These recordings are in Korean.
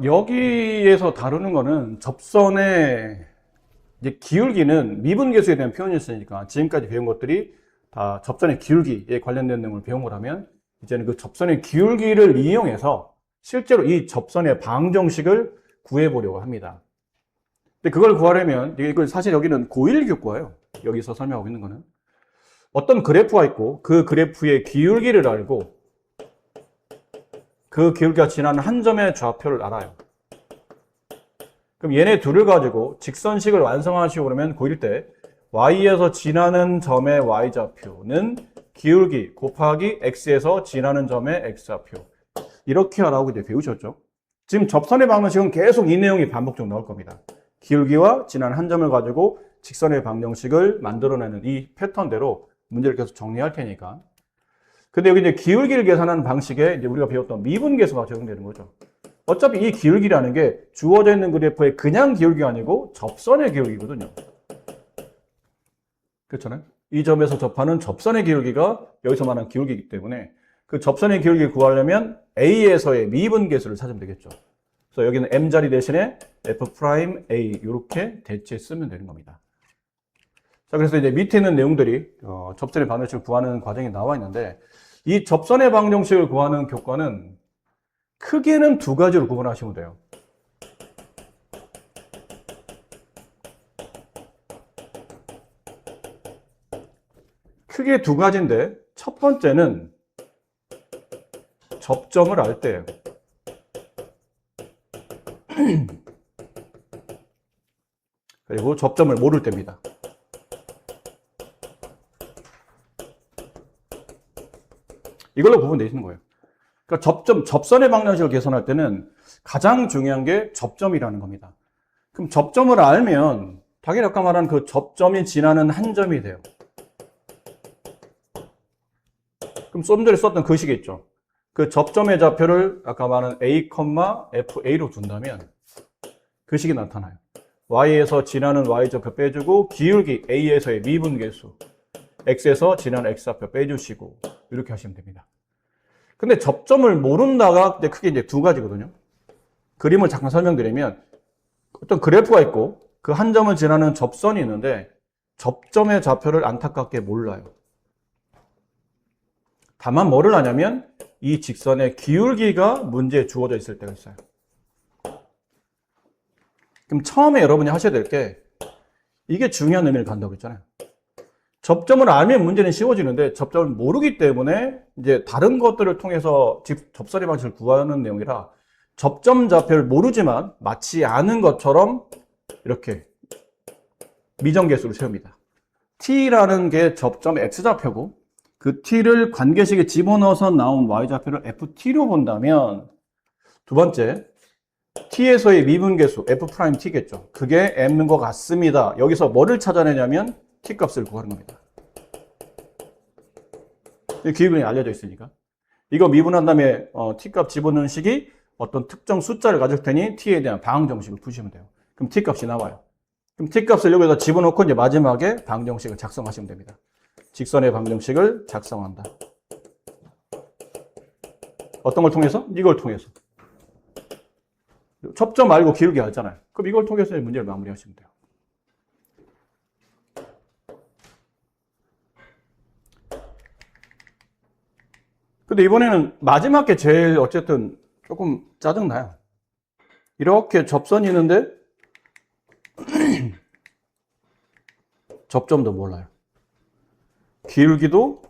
여기에서 다루는 거는 접선의 이제 기울기는 미분계수에 대한 표현이었으니까 지금까지 배운 것들이 다 접선의 기울기에 관련된 내용을 배운 거라면 이제는 그 접선의 기울기를 이용해서 실제로 이 접선의 방정식을 구해보려고 합니다. 근데 그걸 구하려면 이걸 사실 여기는 고1 교과예요. 여기서 설명하고 있는 거는 어떤 그래프가 있고 그 그래프의 기울기를 알고 그 기울기가 지나는 한 점의 좌표를 알아요. 그럼 얘네 둘을 가지고 직선식을 완성하시고 그러면 고1 때 y에서 지나는 점의 y좌표는 기울기 곱하기 x에서 지나는 점의 x좌표 이렇게 하라고 이제 배우셨죠. 지금 접선의 방정식은 계속 이 내용이 반복적으로 나올 겁니다. 기울기와 지나는 한 점을 가지고 직선의 방정식을 만들어내는 이 패턴대로 문제를 계속 정리할 테니까. 근데 여기 이제 기울기를 계산하는 방식에 이제 우리가 배웠던 미분계수가 적용되는 거죠. 어차피 이 기울기라는 게 주어져 있는 그래프의 그냥 기울기가 아니고 접선의 기울기거든요. 그렇잖아요. 이 점에서 접하는 접선의 기울기가 여기서 말하는 기울기이기 때문에 그 접선의 기울기를 구하려면 A에서의 미분계수를 찾으면 되겠죠. 그래서 여기는 M자리 대신에 F'A 이렇게 대체 쓰면 되는 겁니다. 자, 그래서 이제 밑에 있는 내용들이 접선의 방정식을 구하는 과정이 나와 있는데 이 접선의 방정식을 구하는 교과는 크게는 두 가지로 구분하시면 돼요. 크게 두 가지인데 첫 번째는 접점을 알 때예요. 그리고 접점을 모를 때입니다. 이걸로 구분되어 있는 거예요. 그러니까 접선의 방정식을 계산할 때는 가장 중요한 게 접점이라는 겁니다. 그럼 접점을 알면 당연히 아까 말한 그 접점이 지나는 한 점이 돼요. 그럼 좀 전에 썼던 그 식이 있죠. 그 접점의 좌표를 아까 말한 A, FA로 둔다면 그 식이 나타나요. Y에서 지나는 Y좌표 빼주고 기울기 A에서의 미분계수 X에서 지나는 X좌표 빼주시고 이렇게 하시면 됩니다. 근데 접점을 모른다가 크게 이제 두 가지거든요. 그림을 잠깐 설명드리면 어떤 그래프가 있고 그 한 점을 지나는 접선이 있는데 접점의 좌표를 안타깝게 몰라요. 다만 뭐를 아냐면 이 직선의 기울기가 문제에 주어져 있을 때가 있어요. 그럼 처음에 여러분이 하셔야 될 게 이게 중요한 의미를 갖는다고 했잖아요. 접점을 알면 문제는 쉬워지는데 접점을 모르기 때문에 이제 다른 것들을 통해서 접선의 방식을 구하는 내용이라 접점 좌표를 모르지만 맞지 않은 것처럼 이렇게 미정계수를 세웁니다. t라는 게 접점 x좌표고 그 t를 관계식에 집어넣어서 나온 y좌표를 ft로 본다면 두 번째 t에서의 미분계수 f't겠죠. 그게 m인 것 같습니다. 여기서 뭐를 찾아내냐면 t 값을 구하는 겁니다. 기울기는 알려져 있으니까. 이거 미분한 다음에 t 값 집어넣는 식이 어떤 특정 숫자를 가질 테니 t에 대한 방정식을 푸시면 돼요. 그럼 t 값이 나와요. 그럼 t 값을 여기다 집어넣고 이제 마지막에 방정식을 작성하시면 됩니다. 직선의 방정식을 작성한다. 어떤 걸 통해서? 이걸 통해서. 접점 말고 기울기 알잖아요. 그럼 이걸 통해서 문제를 마무리하시면 돼요. 근데 이번에는 마지막 게 제일 어쨌든 조금 짜증나요. 이렇게 접선이 있는데 접점도 몰라요. 기울기도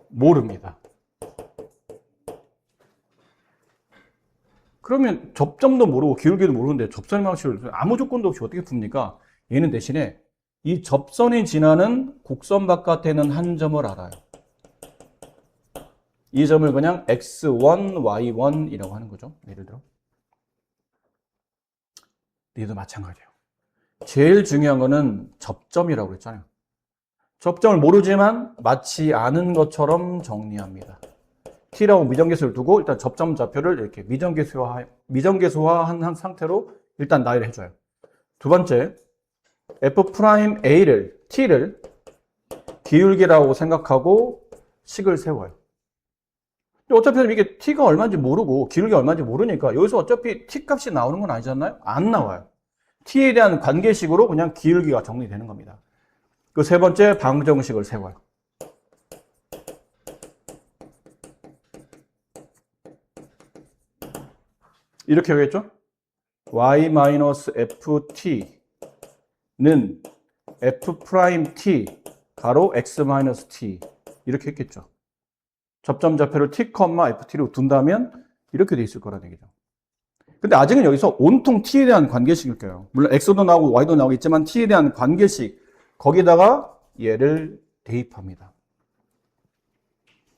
모릅니다. 그러면 접점도 모르고 기울기도 모르는데 접선의 방식을 아무 조건도 없이 어떻게 풉니까? 얘는 대신에 이 접선이 지나는 곡선 바깥에는 한 점을 알아요. 이 점을 그냥 x1, y1이라고 하는 거죠. 예를 들어. 얘도 마찬가지예요. 제일 중요한 거는 접점이라고 그랬잖아요. 접점을 모르지만 맞지 않은 것처럼 정리합니다. t라고 미정계수를 두고 일단 접점 좌표를 이렇게 미정계수화한 상태로 일단 나열을 해줘요. 두 번째, f'A를, t를 기울기라고 생각하고 식을 세워요. 어차피 이게 t가 얼마인지 모르고 기울기가 얼마인지 모르니까 여기서 어차피 t 값이 나오는 건 아니잖아요? 안 나와요. t에 대한 관계식으로 그냥 기울기가 정리되는 겁니다. 그 세 번째 방정식을 세워요. 이렇게 하겠죠? y-ft는 f't 가로 x-t 이렇게 했겠죠. 접점 좌표를 t, ft로 둔다면 이렇게 돼 있을 거라는 얘기죠. 근데 아직은 여기서 온통 t에 대한 관계식일 거예요. 물론 x도 나오고 y도 나오겠지만 t에 대한 관계식 거기다가 얘를 대입합니다.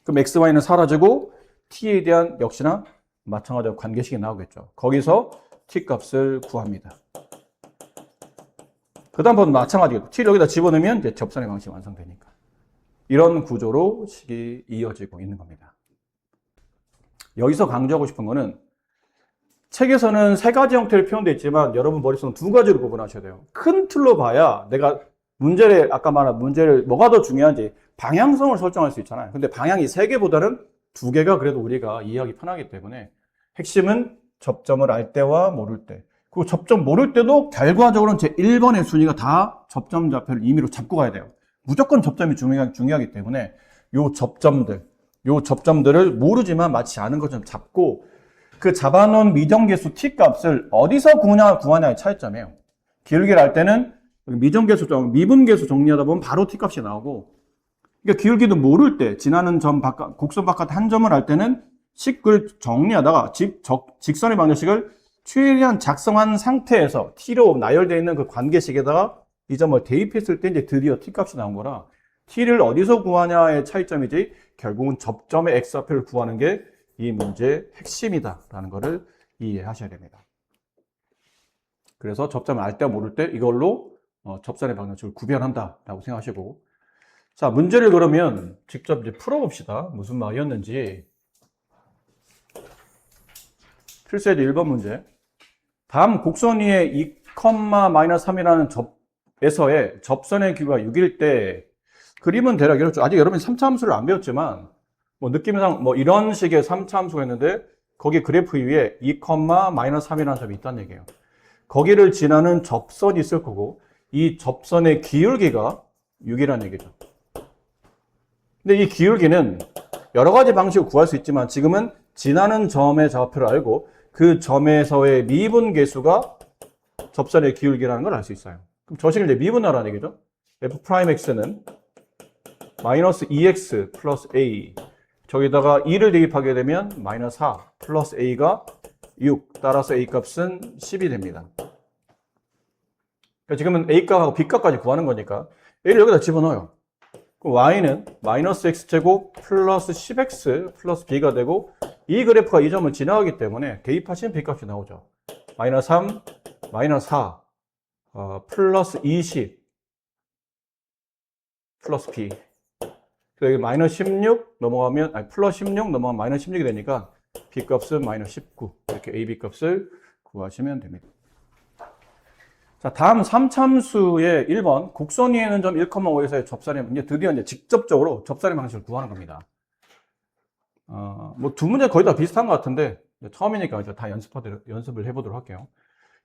그럼 x, y는 사라지고 t에 대한 역시나 마찬가지로 관계식이 나오겠죠. 거기서 t 값을 구합니다. 그 다음부터 마찬가지겠죠. t를 여기다 집어넣으면 이제 접선의 방식이 완성되니까. 이런 구조로 식이 이어지고 있는 겁니다. 여기서 강조하고 싶은 거는 책에서는 세 가지 형태로 표현되어 있지만 여러분 머릿속은 두 가지로 구분하셔야 돼요. 큰 틀로 봐야 내가 문제를 아까 말한 문제를 뭐가 더 중요한지 방향성을 설정할 수 있잖아요. 근데 방향이 세 개보다는 두 개가 그래도 우리가 이해하기 편하기 때문에 핵심은 접점을 알 때와 모를 때. 그리고 접점 모를 때도 결과적으로는 제 1번의 순위가 다 접점 좌표를 임의로 잡고 가야 돼요. 무조건 접점이 중요하기 때문에 요 접점들을 모르지만 마치 아는 것처럼 잡고 그 잡아놓은 미정계수 t 값을 어디서 구하냐의 차이점이에요. 기울기를 알 때는 미정계수, 미분계수 정리하다 보면 바로 t 값이 나오고 그러니까 기울기도 모를 때 지나는 점 바깥, 곡선 바깥 한 점을 알 때는 식을 정리하다가 직선의 방정식을 최대한 작성한 상태에서 t로 나열되어 있는 그 관계식에다가 이 점을 대입했을 때 이제 드디어 t 값이 나온 거라 t를 어디서 구하냐의 차이점이지 결국은 접점의 x좌표를 구하는 게 이 문제의 핵심이다라는 것을 이해하셔야 됩니다. 그래서 접점을 알 때 모를 때 이걸로 접선의 방정식을 구별한다라고 생각하시고 자 문제를 그러면 직접 이제 풀어봅시다. 무슨 말이었는지. 필수예제 1번 문제. 다음 곡선 위에 2,-3이라는 에서의 접선의 기울기가 6일 때 그림은 대략 이렇죠. 아직 여러분이 3차 함수를 안 배웠지만 뭐 느낌상 뭐 이런 식의 3차 함수가 있는데 거기 그래프 위에 2,-3이라는 점이 있다는 얘기예요. 거기를 지나는 접선이 있을 거고 이 접선의 기울기가 6이라는 얘기죠. 근데 이 기울기는 여러 가지 방식으로 구할 수 있지만 지금은 지나는 점의 좌표를 알고 그 점에서의 미분계수가 접선의 기울기라는 걸 알 수 있어요. 그럼 저 식을 이제 미분하라는 얘기죠. f'x는 마이너스 2x 플러스 a 저기다가 2를 대입하게 되면 마이너스 4 플러스 a가 6 따라서 a 값은 10이 됩니다. 그러니까 지금은 a 값하고 b 값까지 구하는 거니까 a를 여기다 집어넣어요. 그럼 y는 마이너스 x제곱 플러스 10x 플러스 b가 되고 이 그래프가 이 점을 지나가기 때문에 대입하시면 b 값이 나오죠. 마이너스 3, 마이너스 4, 플러스 20 플러스 b. 여기 마이너스 16 넘어가면 플러스 16 넘어가면 마이너스 16이 되니까 b 값은 마이너스 19 이렇게 a, b 값을 구하시면 됩니다. 자, 다음 3참수의 1번 곡선 위에 있는 점 1,5에서의 접선의 이제 드디어 이제 직접적으로 접선의 방식을 구하는 겁니다. 뭐 두 문제 거의 다 비슷한 것 같은데 처음이니까 이제 다 연습을 해보도록 할게요.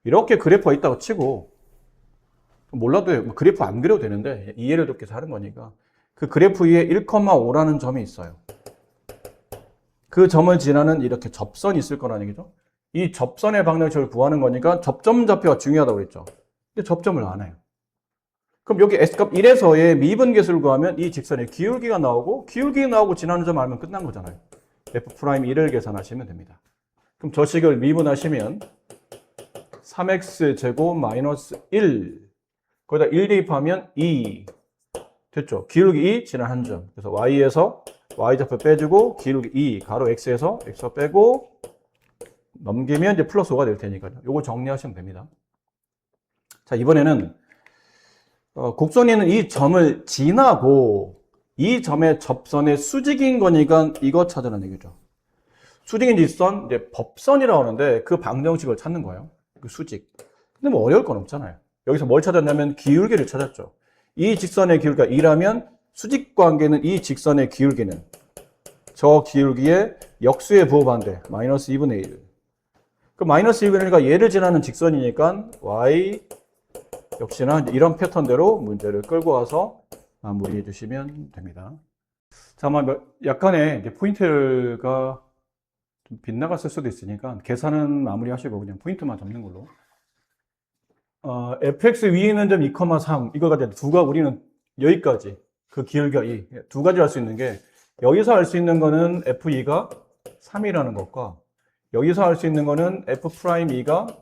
이렇게 그래프가 있다고 치고 몰라도 그래프 안 그려도 되는데 이해를 돕기 위해서 하는 거니까 그 그래프 위에 1,5라는 점이 있어요. 그 점을 지나는 이렇게 접선이 있을 거라는 얘기죠. 이 접선의 방정식을 구하는 거니까 접점 좌표가 중요하다고 그랬죠. 근데 접점을 안 해요. 그럼 여기 S값 1에서의 미분계수를 구하면 이 직선의 기울기가 나오고 기울기 나오고 지나는 점 알면 끝난 거잖아요. F'1을 계산하시면 됩니다. 그럼 저 식을 미분하시면 3x제곱 마이너스 1 거기다 1 대입하면 2 됐죠. 기울기 2 지난 한 점. 그래서 y에서 y좌표 빼주고 기울기 2 가로 x에서 x 빼고 넘기면 이제 플러스 5가 될 테니까요. 요거 정리하시면 됩니다. 자, 이번에는 곡선에 있는 이 점을 지나고 이 점의 접선의 수직인 거니까 이거 찾으라는 얘기죠. 수직인 직선, 이제 법선이라고 하는데 그 방정식을 찾는 거예요. 그 수직. 근데 뭐 어려울 건 없잖아요. 여기서 뭘 찾았냐면 기울기를 찾았죠. 이 직선의 기울기가 2라면 수직 관계는 이 직선의 기울기는 저 기울기의 역수의 부호반대 마이너스 2분의 1. 그 마이너스 2분의 1가 얘를 지나는 직선이니까 y 역시나 이런 패턴대로 문제를 끌고 와서 마무리해 주시면 됩니다. 자, 약간의 이제 포인트가 좀 빗나갔을 수도 있으니까 계산은 마무리하시고 그냥 포인트만 잡는 걸로. fx 위에 있는 점 2,3 이거 가지고 우리는 여기까지 그 기울기가 두 가지 할 수 있는 게 여기서 할 수 있는 거는 f2가 3이라는 것과 여기서 할 수 있는 거는 f'2가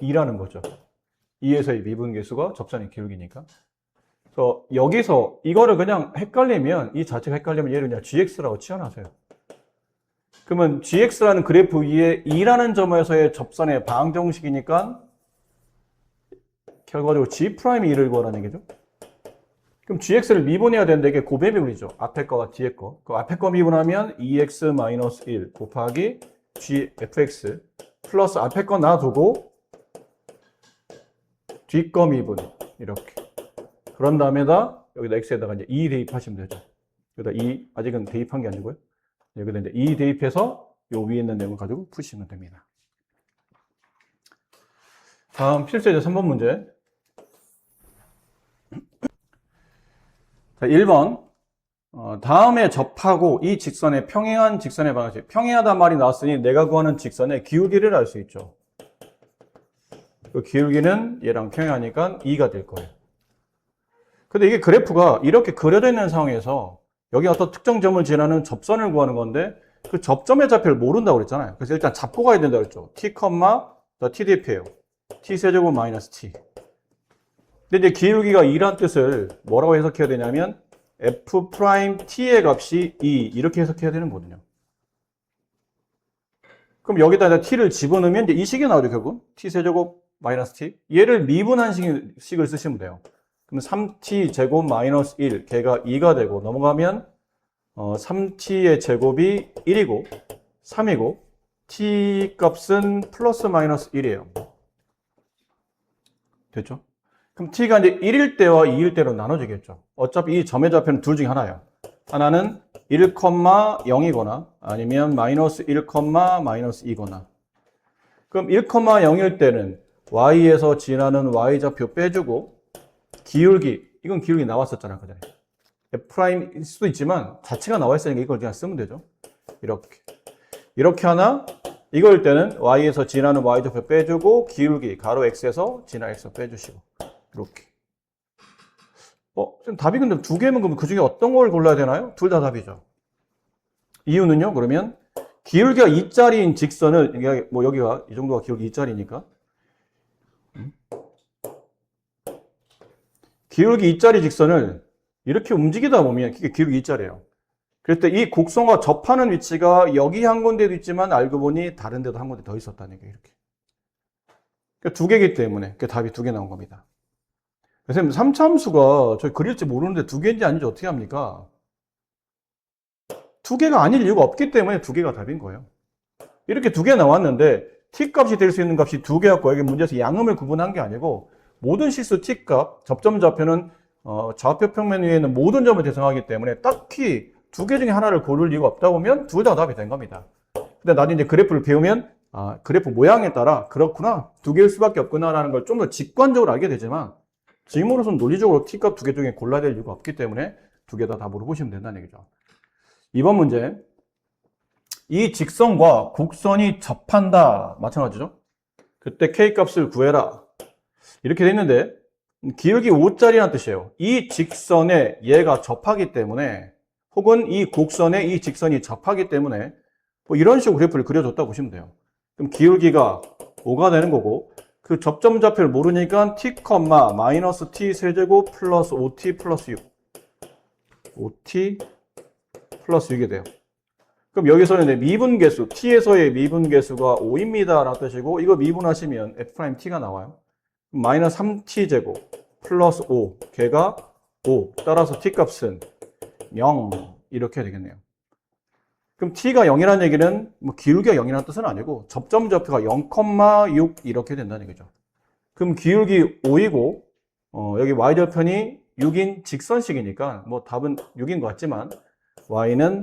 2라는 거죠. 2에서의 미분계수가 접선의 기울기니까. 그래서 여기서 이거를 그냥 헷갈리면 이 자체가 헷갈리면 얘를 그냥 gx라고 치환하세요. 그러면 gx라는 그래프 위에 2라는 점에서의 접선의 방정식이니까 결과적으로 G'이 2를 구하라는 얘기죠. 그럼 GX를 미분해야 되는데 이게 곱의 미분이죠. 앞에 거와 뒤에 거. 그 앞에 거 미분하면 2x-1 곱하기 GFX 플러스 앞에 거 놔두고 뒤 거 미분 이렇게. 그런 다음에다 여기다 x에다가 이제 2 대입하시면 되죠. 여기다 2 아직은 대입한 게 아니고요. 여기다 이제 2 대입해서 요 위에 있는 내용을 가지고 푸시면 됩니다. 다음 필수제 3번 문제. 자, 1번. 다음에 접하고 이 직선의 평행한 직선의 방식. 평행하단 말이 나왔으니 내가 구하는 직선의 기울기를 알 수 있죠. 그 기울기는 얘랑 평행하니까 2가 될 거예요. 근데 이게 그래프가 이렇게 그려져 있는 상황에서 여기 어떤 특정 점을 지나는 접선을 구하는 건데 그 접점의 좌표를 모른다고 그랬잖아요. 그래서 일단 잡고 가야 된다고 그랬죠. t, t 대입해요. t 세제곱 마이너스 t. 근데 이제 기울기가 2란 뜻을 뭐라고 해석해야 되냐면 f't의 값이 2 이렇게 해석해야 되는 거거든요. 그럼 여기다 t를 집어넣으면 이제 이 식이 나오죠, 결국. t 세제곱 마이너스 t. 얘를 미분한 식을 쓰시면 돼요. 그럼 3t 제곱 마이너스 1, 걔가 2가 되고 넘어가면 3t의 제곱이 1이고 3이고 t 값은 플러스 마이너스 1이에요. 됐죠? 그럼 t가 이제 1일 때와 2일 때로 나눠지겠죠. 어차피 이 점의 좌표는 둘 중에 하나예요. 하나는 1,0이거나 아니면 마이너스 1, 마이너스 2거나. 그럼 1,0일 때는 y에서 지나는 y좌표 빼주고 기울기, 이건 기울기 나왔었잖아요. 그전에. F'일 수도 있지만 자체가 나와 있으니까 이걸 그냥 쓰면 되죠. 이렇게 하나, 이거일 때는 y에서 지나는 y좌표 빼주고 기울기, 가로 x에서 지나 x 빼주시고 이렇게. 지금 답이 근데 두 개면 그럼 그 중에 어떤 걸 골라야 되나요? 둘 다 답이죠. 이유는요, 그러면 기울기가 2짜리인 직선을, 뭐 여기가 이 정도가 기울기 2짜리니까. 기울기 2짜리 직선을 이렇게 움직이다 보면 그게 기울기 2짜리예요. 그럴 때 이 곡선과 접하는 위치가 여기 한 군데도 있지만 알고 보니 다른 데도 한 군데 더 있었다는 게 이렇게. 그러니까 두 개이기 때문에 그 답이 두 개 나온 겁니다. 선생님, 3차함수가 저희 그릴지 모르는데 두 개인지 아닌지 어떻게 합니까? 두 개가 아닐 이유가 없기 때문에 두 개가 답인 거예요. 이렇게 두 개 나왔는데 t 값이 될 수 있는 값이 두 개였고 여기 문제에서 양음을 구분한 게 아니고 모든 실수 t 값, 접점 좌표는 좌표 평면 위에 있는 모든 점을 대상하기 때문에 딱히 두 개 중에 하나를 고를 이유가 없다 보면 둘 다 답이 된 겁니다. 근데 나중에 이제 그래프를 배우면 그래프 모양에 따라 그렇구나, 두 개일 수밖에 없구나라는 걸 좀 더 직관적으로 알게 되지만 지금으로서는 논리적으로 t값 두 개 중에 골라야 될 이유가 없기 때문에 두 개 다 답으로 보시면 된다는 얘기죠. 2번 문제. 이 직선과 곡선이 접한다. 마찬가지죠. 그때 k값을 구해라. 이렇게 돼 있는데 기울기 5짜리라는 뜻이에요. 이 직선에 얘가 접하기 때문에 혹은 이 곡선에 이 직선이 접하기 때문에 뭐 이런 식으로 그래프를 그려줬다고 보시면 돼요. 그럼 기울기가 5가 되는 거고 그 접점 좌표를 모르니까 t, 마이너스 t 세제곱 플러스 5t 플러스 6 5t 플러스 6이 돼요. 그럼 여기서는 미분계수, t에서의 미분계수가 5입니다 라는 뜻이고 이거 미분하시면 f't가 나와요. 마이너스 3t 제곱 플러스 5, 걔가 5, 따라서 t 값은 0 이렇게 되겠네요. 그럼 t가 0이라는 얘기는 뭐 기울기가 0이라는 뜻은 아니고 접점 좌표가 0,6 이렇게 된다는 얘기죠. 그럼 기울기 5이고 여기 y좌편이 6인 직선식이니까 뭐 답은 6인 것 같지만 y는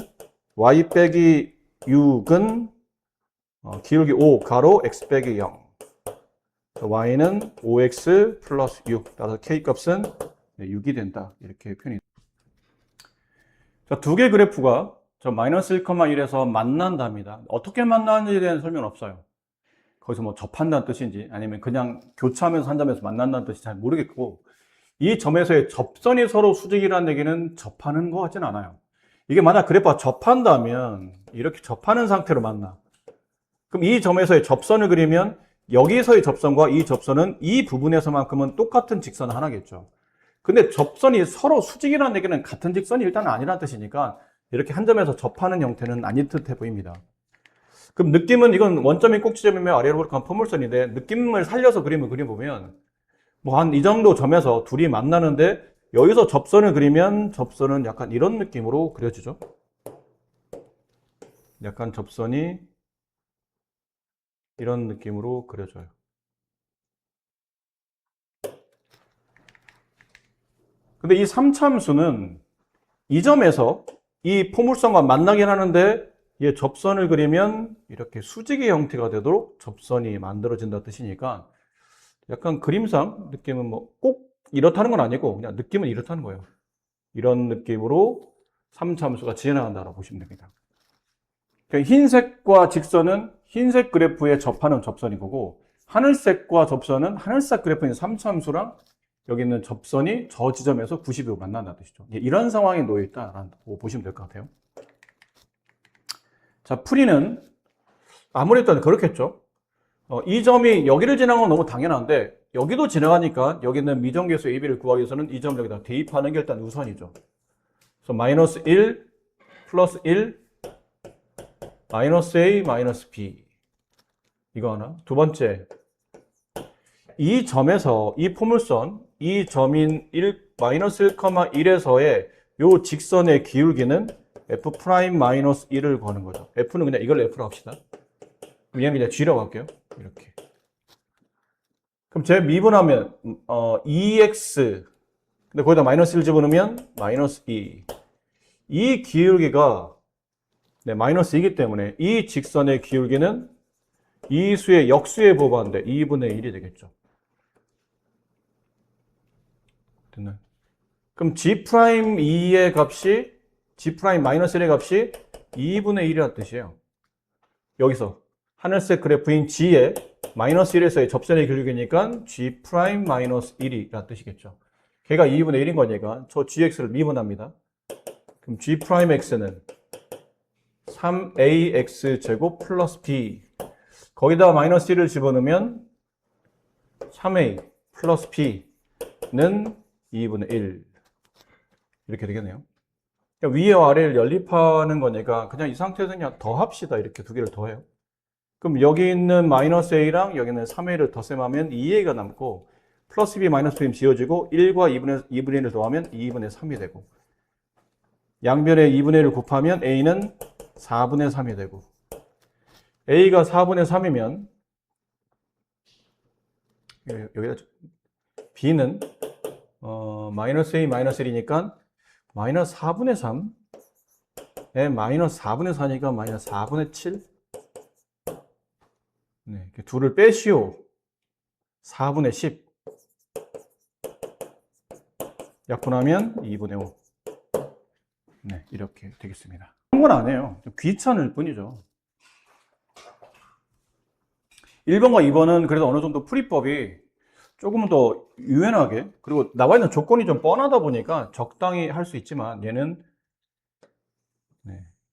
y 빼기 6은 기울기 5 가로 x 빼기 0. y는 5x 플러스 6. 따라서 k 값은 6이 된다. 이렇게 표현이. 자, 두 개 그래프가 저 마이너스 1,1에서 만난답니다. 어떻게 만나는지에 대한 설명은 없어요. 거기서 뭐 접한다는 뜻인지 아니면 그냥 교차하면서 한 점에서 만난다는 뜻인지 잘 모르겠고, 이 점에서의 접선이 서로 수직이라는 얘기는 접하는 것 같지는 않아요. 이게 만약 그래프가 접한다면 이렇게 접하는 상태로 만나. 그럼 이 점에서의 접선을 그리면 여기서의 접선과 이 접선은 이 부분에서만큼은 똑같은 직선 하나겠죠. 근데 접선이 서로 수직이라는 얘기는 같은 직선이 일단 아니라는 뜻이니까 이렇게 한 점에서 접하는 형태는 아닌 듯해 보입니다. 그럼 느낌은 이건 원점이 꼭지점이며 아래로 간 포물선인데 느낌을 살려서 그림을 그려보면 뭐 한 이 정도 점에서 둘이 만나는데 여기서 접선을 그리면 접선은 약간 이런 느낌으로 그려지죠. 약간 접선이 이런 느낌으로 그려져요. 근데 이 3참수는 이 점에서 이 포물선과 만나긴 하는데 이 접선을 그리면 이렇게 수직의 형태가 되도록 접선이 만들어진다는 뜻이니까 약간 그림상 느낌은 뭐 꼭 이렇다는 건 아니고 그냥 느낌은 이렇다는 거예요. 이런 느낌으로 3참수가 지나간다고 보시면 됩니다. 흰색과 직선은 흰색 그래프에 접하는 접선인 거고, 하늘색과 접선은 하늘색 그래프인 3참수랑 여기 있는 접선이 저 지점에서 90도 만난다는 뜻이죠. 이런 상황에 놓여 있다라고 보시면 될 것 같아요. 자, 풀이는 아무래도 그렇겠죠. 이 점이 여기를 지나간 건 너무 당연한데 여기도 지나가니까 여기 있는 미정계수 AB를 구하기 위해서는 이 점을 여기다 대입하는 게 일단 우선이죠. 그래서 마이너스 1 플러스 1 마이너스 A 마이너스 B 이거 하나. 두 번째, 이 점에서 이 포물선 이 점인 1 마이너스 1,1에서의 요 직선의 기울기는 f 프라임 마이너스 1을 구하는 거죠. f는 그냥 이걸 f로 합시다. 얘는 그냥 g라고 할게요. 이렇게. 그럼 제 미분하면 2x 근데 거기다 마이너스 1 집어넣으면 마이너스 2. 이 기울기가 마이너스 2이기 때문에 이 직선의 기울기는 이 수의 역수에 부호하는데 2분의 1이 되겠죠. 됐나요? 그럼 g'2의 값이 g'-1의 값이 2분의 1이라는 뜻이에요. 여기서 하늘색 그래프인 g의 마이너스 1에서의 접선의 기울기니까 g'-1이라는 뜻이겠죠. 걔가 2분의 1인 거니까 저 gx를 미분합니다. 그럼 g'x는 3ax 제곱 플러스 b 거기다 마이너스 1을 집어넣으면 3a 플러스 b는 2분의 1 이렇게 되겠네요. 그러니까 위와 아래를 연립하는 거니까 그냥 이 상태에서 그냥 더합시다. 이렇게 두 개를 더해요. 그럼 여기 있는 마이너스 a랑 여기 있는 3a를 덧셈하면 2a가 남고 플러스 b 마이너스 b는 지워지고 1과 2분의 1을 더하면 2분의 3이 되고 양변에 2분의 1을 곱하면 a는 4분의 3이 되고 a가 4분의 3이면 여기다 b는 마이너스 a 마이너스 1이니까 마이너스 4분의 3에 마이너스 4분의 4니까 마이너스 4분의 7 네, 이렇게 둘을 빼시오 4분의 10 약분하면 2분의 5 네, 이렇게 되겠습니다. 그런 건 안 해요. 좀 귀찮을 뿐이죠. 1번과 2번은 그래도 어느 정도 풀이법이 조금 더 유연하게 그리고 나와 있는 조건이 좀 뻔하다 보니까 적당히 할 수 있지만 얘는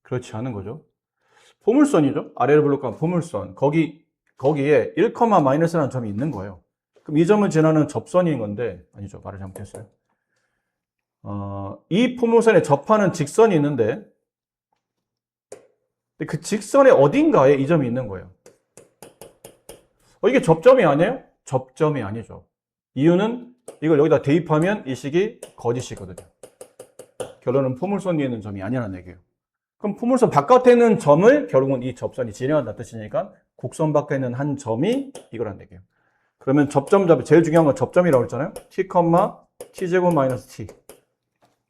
그렇지 않은 거죠. 포물선이죠. 아래로 블록한 포물선 거기에 1, 마이너스라는 점이 있는 거예요. 그럼 이 점을 지나는 접선인 건데 아니죠. 말을 잘못했어요. 이 포물선에 접하는 직선이 있는데 그 직선의 어딘가에 이 점이 있는 거예요. 이게 접점이 아니에요? 접점이 아니죠. 이유는 이걸 여기다 대입하면 이 식이 거짓이거든요. 결론은 포물선 위에 있는 점이 아니라는 얘기예요. 그럼 포물선 바깥에 있는 점을 결국은 이 접선이 지나간다는 뜻이니까 곡선 밖에 있는 한 점이 이거라는 얘기예요. 그러면 접점 잡이 제일 중요한 건 접점이라고 했잖아요. t, t제곱 마이너스 t.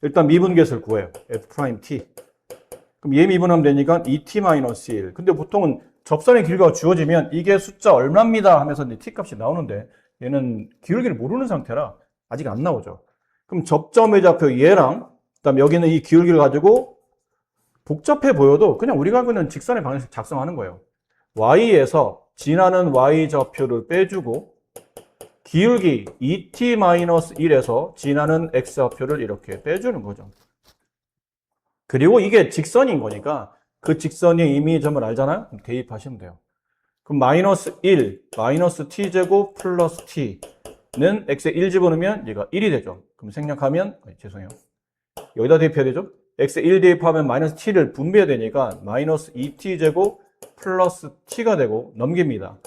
일단 미분계수를 구해요. f 프라임 t. 그럼 얘 미분하면 되니까 2t-1. 근데 보통은 접선의 길이가 주어지면 이게 숫자 얼마입니다 하면서 이제 t 값이 나오는데 얘는 기울기를 모르는 상태라 아직 안 나오죠. 그럼 접점의 좌표 얘랑 그다음 여기는 이 기울기를 가지고 복잡해 보여도 그냥 우리가 알고 있는 직선의 방향식 작성하는 거예요. y에서 지나는 y 좌표를 빼주고 기울기 2t-1에서 지나는 x 좌표를 이렇게 빼주는 거죠. 그리고 이게 직선인 거니까 그 직선의 이미 점을 알잖아요? 그럼 대입하시면 돼요. 그럼 마이너스 1, 마이너스 t제곱 플러스 t는 x에 1 집어넣으면 얘가 1이 되죠. 그럼 생략하면, 죄송해요. 여기다 대입해야 되죠? x에 1 대입하면 마이너스 t를 분배해야 되니까 마이너스 2t제곱 플러스 t가 되고 넘깁니다.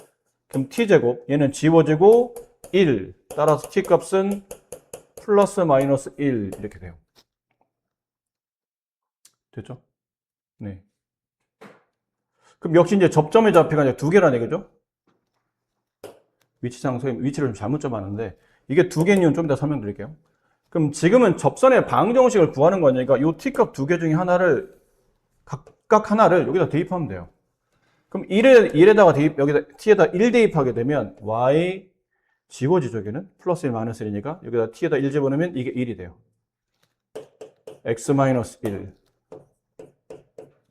그럼 t제곱, 얘는 지워지고 1, 따라서 t 값은 플러스 마이너스 1 이렇게 돼요. 됐죠? 네. 그럼 역시 이제 접점의 좌표가 이제 두 개라는 얘기죠? 위치 장소에 위치를 좀 잘못 잡았는데 이게 두 개인 이유는 좀 이따 설명드릴게요. 그럼 지금은 접선의 방정식을 구하는 거니까 이 t값 두 개 중에 하나를 각각 하나를 여기다 대입하면 돼요. 그럼 1에다가 대입, 여기다 t에다 1 대입하게 되면 y 지워지죠, 여기는? 플러스 1, 마이너스 1이니까 여기다 t에다 1 집어넣으면 이게 1이 돼요. x 마이너스 1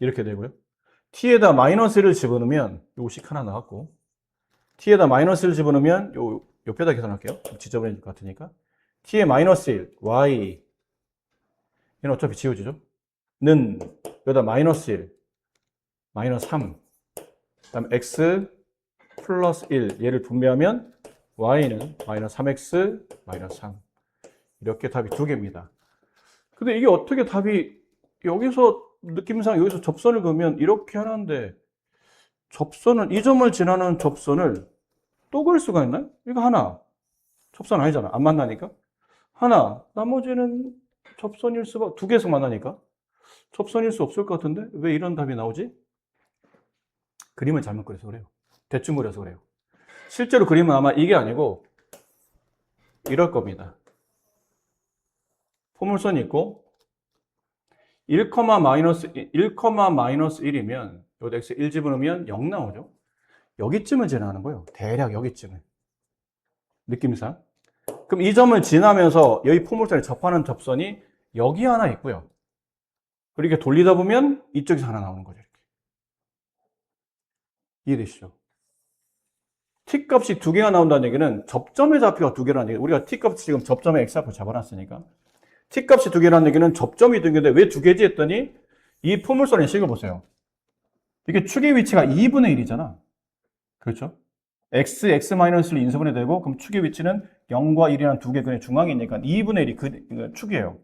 이렇게 되고요. t에다 마이너스 1을 집어넣으면 요식 하나 나왔고 t에다 마이너스 1을 집어넣으면 요 옆에다 계산할게요. 지저분해질 것 같으니까 t에 마이너스 1, y 얘는 어차피 지워지죠. 는 여기다 마이너스 1, 마이너스 3 그 다음 x 플러스 1 얘를 분배하면 y는 마이너스 3x 마이너스 3 이렇게 답이 두 개입니다. 근데 이게 어떻게 답이 여기서 느낌상 여기서 접선을 그으면 이렇게 하는데 접선은 이 점을 지나는 접선을 또 그을 수가 있나요? 이거 하나 접선 아니잖아. 안 만나니까. 하나 나머지는 접선일 수가 두 개에서 만나니까 접선일 수 없을 것 같은데 왜 이런 답이 나오지? 그림을 잘못 그려서 그래요. 대충 그려서 그래요. 실제로 그림은 아마 이게 아니고 이럴 겁니다. 포물선이 있고 1, 마이너스 1이면 여기 x 1 집어넣으면 0 나오죠. 여기쯤을 지나는 거예요. 대략 여기쯤을. 느낌상. 그럼 이 점을 지나면서 여기 포물선에 접하는 접선이 여기 하나 있고요. 그리고 이렇게 돌리다 보면 이쪽에서 하나 나오는 거죠. 이렇게. 이해되시죠? t값이 두 개가 나온다는 얘기는 접점의 좌표가 두 개라는 얘기. 우리가 t값 지금 접점에 x좌표 잡아놨으니까. t값이 두 개라는 얘기는 접점이 두 개인데 왜 두 개지 했더니 이 포물선의 식을 보세요. 이게 축의 위치가 2분의 1이잖아. 그렇죠? x-를 인수분해 되고 그럼 축의 위치는 0과 1이라는 두 개 근의 중앙이니까 2분의 1이 축이에요.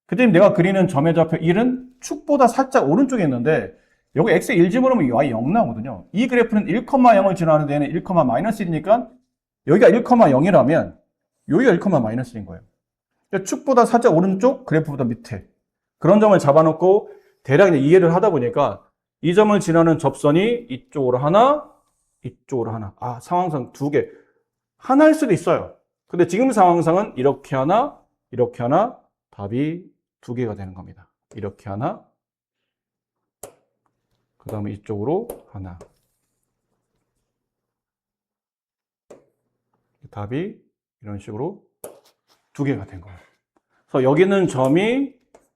그때 내가 그리는 점의 좌표 1은 축보다 살짝 오른쪽에 있는데 여기 x에 1 집어넣으면 y 0 나오거든요. 이 그래프는 1,0을 지나는 데는 1,-1이니까 여기가 1,0이라면 여기가 1,-1인 거예요. 그러니까 축보다 살짝 오른쪽, 그래프보다 밑에. 그런 점을 잡아놓고 대략 이해를 하다 보니까 이 점을 지나는 접선이 이쪽으로 하나, 이쪽으로 하나. 아, 상황상 두 개. 하나일 수도 있어요. 근데 지금 상황상은 이렇게 하나, 답이 두 개가 되는 겁니다. 이렇게 하나, 그 다음에 이쪽으로 하나. 답이 이런 식으로 두 개가 된 거예요. 그래서 여기 있는 점이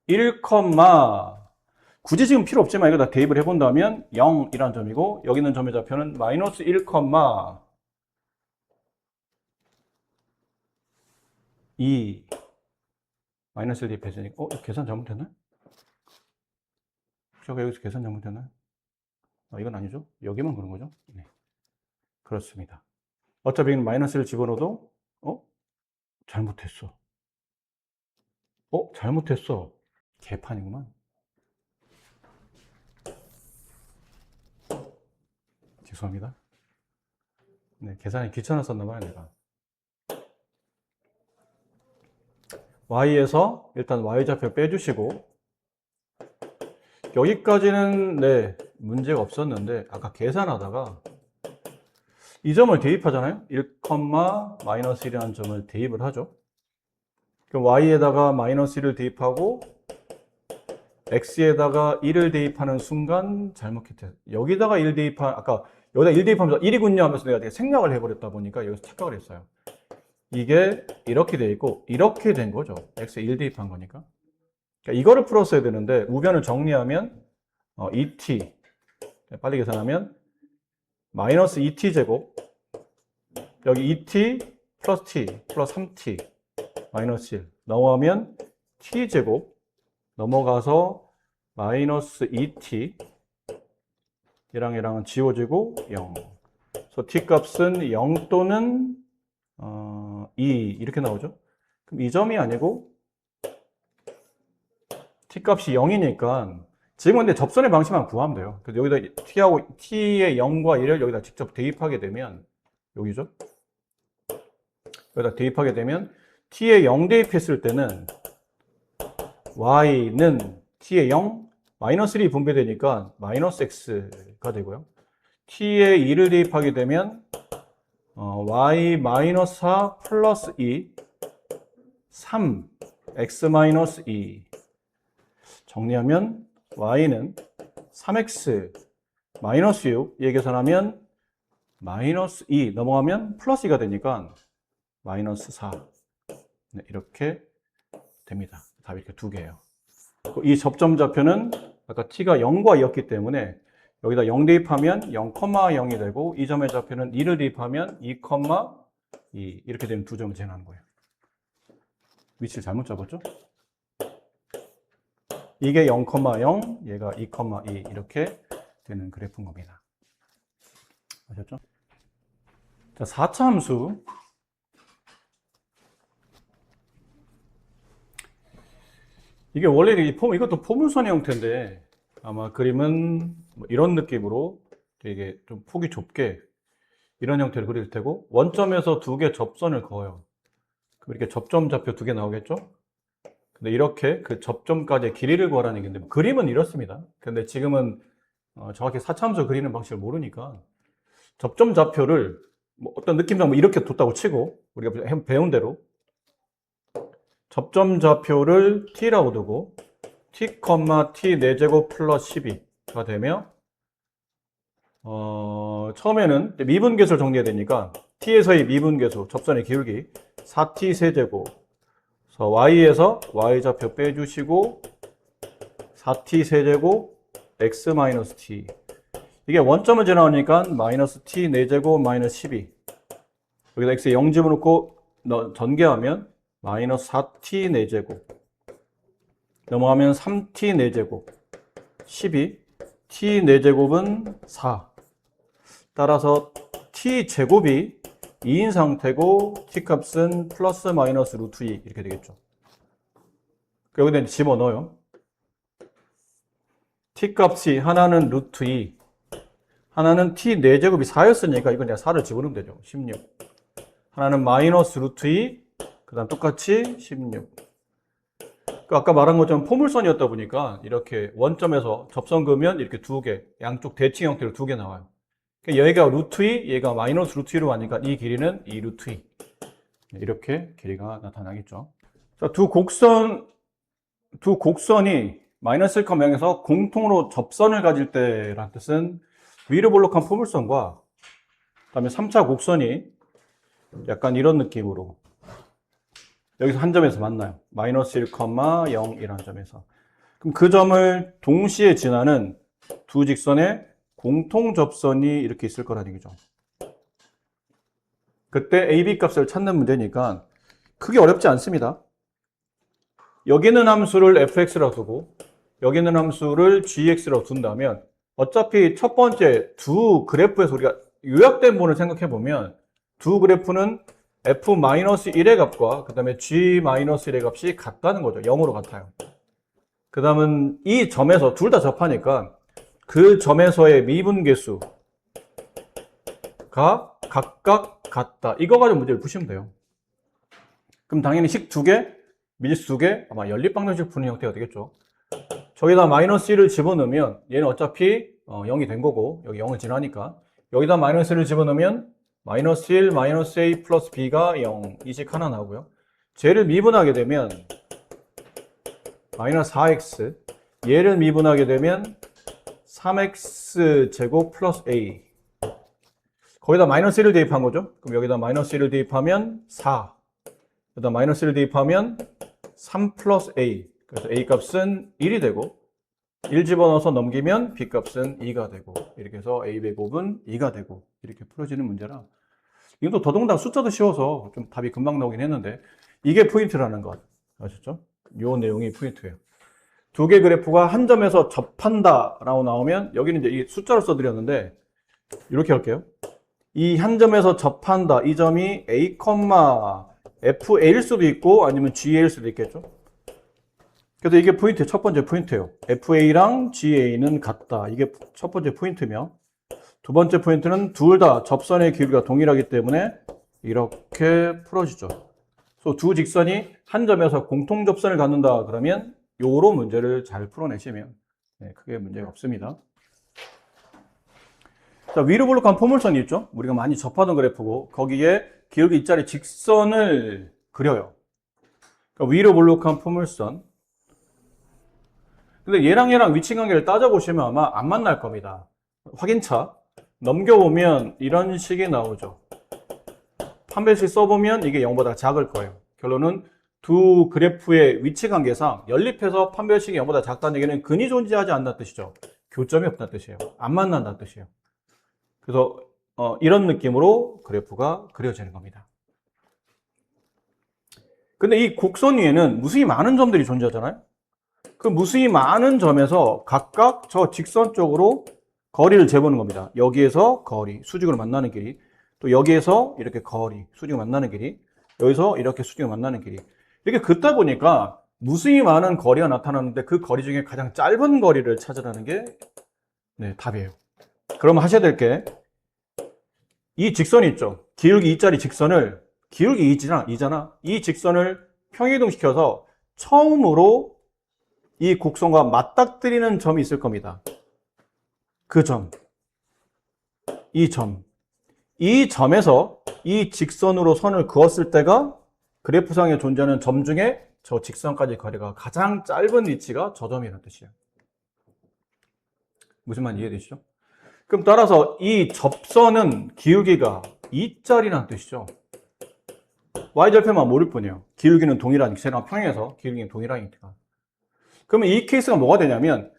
1, 굳이 지금 필요 없지만 이거 다 대입을 해본다면 0이라는 점이고 여기 있는 점의 좌표는 마이너스 1, 2 마이너스 1 대입해주니까 계산 잘못했나요? 제가 여기서 계산 잘못했나요? 이건 아니죠. 여기만 그런 거죠. 네. 그렇습니다. 어차피 마이너스를 집어넣어도 잘못했어. 잘못했어. 개판이구만. 죄송합니다. 네, 계산이 귀찮았었나 봐요, 내가. y에서 일단 y좌표 빼주시고 여기까지는 네, 문제가 없었는데 아까 계산하다가 이 점을 대입하잖아요. 1,-1이라는 점을 대입을 하죠. 그럼 y에다가 마이너스 1을 대입하고 x에다가 1을 대입하는 순간 잘못했대. 여기다가 1 대입한, 아까 여기다 1 대입하면서 1이군요 하면서 내가 되게 생략을 해버렸다 보니까 여기서 착각을 했어요. 이게 이렇게 돼 있고 이렇게 된 거죠. x에 1 대입한 거니까. 그러니까 이거를 풀었어야 되는데 우변을 정리하면 2t 빨리 계산하면 마이너스 2t 제곱 여기 2t 플러스 t 플러스 3t 마이너스 1 넘어가면 t 제곱 넘어가서 마이너스 2t 얘랑은 지워지고 0. 그래서 t 값은 0 또는 2 이렇게 나오죠. 그럼 이 점이 아니고 t 값이 0이니까 지금 근데 접선의 방식만 구하면 돼요. 그래서 여기다 t하고 t의 0과 1을 여기다 직접 대입하게 되면 여기죠. 여기다 대입하게 되면 t에 0 대입했을 때는 y는 t에 0 마이너스 1이 분배되니까 마이너스 x가 되고요. t에 2를 대입하게 되면 y 마이너스 4 플러스 2 3 x 마이너스 2 정리하면 y는 3x 마이너스 6 이 계산하면 마이너스 2 넘어가면 플러스 2가 되니까 마이너스 4 네, 이렇게 됩니다. 답이 이렇게 두 개예요. 이 접점 좌표는 아까 t가 0과 2였기 때문에 여기다 0 대입하면 0,0이 되고 이 점의 좌표는 2를 대입하면 2,2 이렇게 되면 두 점을 재현하는 거예요. 위치를 잘못 잡았죠? 이게 0,0 얘가 2,2 이렇게 되는 그래프인 겁니다. 아셨죠? 자, 4차 함수 이게 원래 이것도 포물선의 형태인데 아마 그림은 뭐 이런 느낌으로 되게 좀 폭이 좁게 이런 형태를 그릴 테고 원점에서 두 개 접선을 그어요. 그럼 이렇게 접점 좌표 두 개 나오겠죠? 근데 이렇게 그 접점까지의 길이를 구하라는 얘기인데 그림은 이렇습니다. 근데 지금은 정확히 4차 함수 그리는 방식을 모르니까 접점 좌표를 뭐 어떤 느낌상 뭐 이렇게 뒀다고 치고 우리가 배운 대로 접점 좌표를 t라고 두고 t, t 4제곱 플러스 12가 되며 처음에는 미분계수를 정리해야 되니까 t에서의 미분계수 접선의 기울기 4t 세제곱 그래서 y에서 y좌표 빼주시고 4t 세제곱 x 마이너스 t 이게 원점을 지나오니까 마이너스 t 4제곱 마이너스 12 여기다 x에 0 집어넣고 전개하면 마이너스 4t 4제곱 넘어가면 3t 4제곱 12 t 4제곱은 4 따라서 t 제곱이 2인 상태고 t 값은 플러스 마이너스 루트 2 이렇게 되겠죠. 여기다 이제 집어넣어요. t 값이 하나는 루트 2 하나는 t 4제곱이 4였으니까 이건 그냥 4를 집어넣으면 되죠. 16 하나는 마이너스 루트 2 그 다음 똑같이 16 아까 말한 것처럼 포물선이었다 보니까 이렇게 원점에서 접선 그으면 이렇게 두 개 양쪽 대칭 형태로 두 개 나와요. 여기가 루트 2 얘가 마이너스 루트 2로 가니까 이 길이는 2 루트 2 이렇게 길이가 나타나겠죠. 자, 두 곡선이 마이너스 1,0에서 공통으로 접선을 가질 때라는 뜻은 위로 볼록한 포물선과 그다음에 3차 곡선이 약간 이런 느낌으로 여기서 한 점에서 만나요. 마이너스 1,0이라는 점에서. 그럼 그 점을 동시에 지나는 두 직선의 공통 접선이 이렇게 있을 거라는 얘기죠. 그때 AB 값을 찾는 문제니까 크게 어렵지 않습니다. 여기 있는 함수를 fx라고 두고 여기 있는 함수를 gx라고 둔다면 어차피 첫 번째 두 그래프에서 우리가 요약된 부분을 생각해 보면 두 그래프는 f-1의 값과 그 다음에 g-1의 값이 같다는 거죠. 0으로 같아요. 그 다음은 이 점에서 둘 다 접하니까 그 점에서의 미분계수가 각각 같다. 이거 가지고 문제를 푸시면 돼요. 그럼 당연히 식 두 개, 미지수 두 개, 아마 연립방정식 푸는 형태가 되겠죠. 저기다 마이너스 1을 집어넣으면 얘는 어차피 0이 된 거고 여기 0을 지나니까 여기다 마이너스 1을 집어넣으면 마이너스 1, 마이너스 a 플러스 b가 0 이 식 하나 나오고요. 쟤를 미분하게 되면 마이너스 4x 얘를 미분하게 되면 3x 제곱 플러스 a. 거기다 마이너스 1을 대입한 거죠. 그럼 여기다 마이너스 1을 대입하면 4. 여기다 마이너스 1을 대입하면 3 플러스 a. 그래서 a 값은 1이 되고 1 집어넣어서 넘기면 b 값은 2가 되고 이렇게 해서 a 제곱은 2가 되고 이렇게 풀어지는 문제라 이것도 더더군다나 숫자도 쉬워서 좀 답이 금방 나오긴 했는데 이게 포인트라는 것 아셨죠? 요 내용이 포인트예요. 두 개 그래프가 한 점에서 접한다 라고 나오면 여기는 이제 이 숫자로 써드렸는데 이렇게 할게요. 이 한 점에서 접한다 이 점이 a, FA일 수도 있고 아니면 GA일 수도 있겠죠. 그래서 이게 포인트, 첫 번째 포인트예요. FA랑 GA는 같다. 이게 첫 번째 포인트며 두 번째 포인트는 둘 다 접선의 기울기가 동일하기 때문에 이렇게 풀어지죠. 그래서 두 직선이 한 점에서 공통 접선을 갖는다 그러면 요런 문제를 잘 풀어내시면 크게 문제가 없습니다. 자, 위로 볼록한 포물선이 있죠. 우리가 많이 접하던 그래프고 거기에 기울기 이짜리 직선을 그려요. 그러니까 위로 볼록한 포물선. 근데 얘랑 위치 관계를 따져보시면 아마 안 만날 겁니다. 확인차 넘겨보면 이런 식이 나오죠. 판별식 써보면 이게 0보다 작을 거예요. 결론은 두 그래프의 위치 관계상 연립해서 판별식이 0보다 작다는 얘기는 근이 존재하지 않는다는 뜻이죠. 교점이 없다는 뜻이에요. 안 만난다는 뜻이에요. 그래서 이런 느낌으로 그래프가 그려지는 겁니다. 근데 이 곡선 위에는 무수히 많은 점들이 존재하잖아요. 그 무수히 많은 점에서 각각 저 직선 쪽으로 거리를 재보는 겁니다. 여기에서 거리, 수직으로 만나는 길이, 또 여기에서 이렇게 거리, 수직으로 만나는 길이, 여기서 이렇게 수직으로 만나는 길이. 이렇게 긋다 보니까 무수히 많은 거리가 나타나는데 그 거리 중에 가장 짧은 거리를 찾으라는 게 답이에요. 그러면 하셔야 될 게 이 직선이 있죠. 기울기 2짜리 직선을 기울기 2잖아. 이 직선을 평이동시켜서 처음으로 이 곡선과 맞닥뜨리는 점이 있을 겁니다. 그 점, 이 점. 이 점에서 이 직선으로 선을 그었을 때가 그래프상에 존재하는 점 중에 저 직선까지 거리가 가장 짧은 위치가 저 점이라는 뜻이에요. 무슨 말인지 이해되시죠? 그럼 따라서 이 접선은 기울기가 2짜리라는 뜻이죠. y절편만 모를 뿐이에요. 기울기는 동일하니까, 세랑 평행해서 기울기는 동일하니까. 그러면 이 케이스가 뭐가 되냐면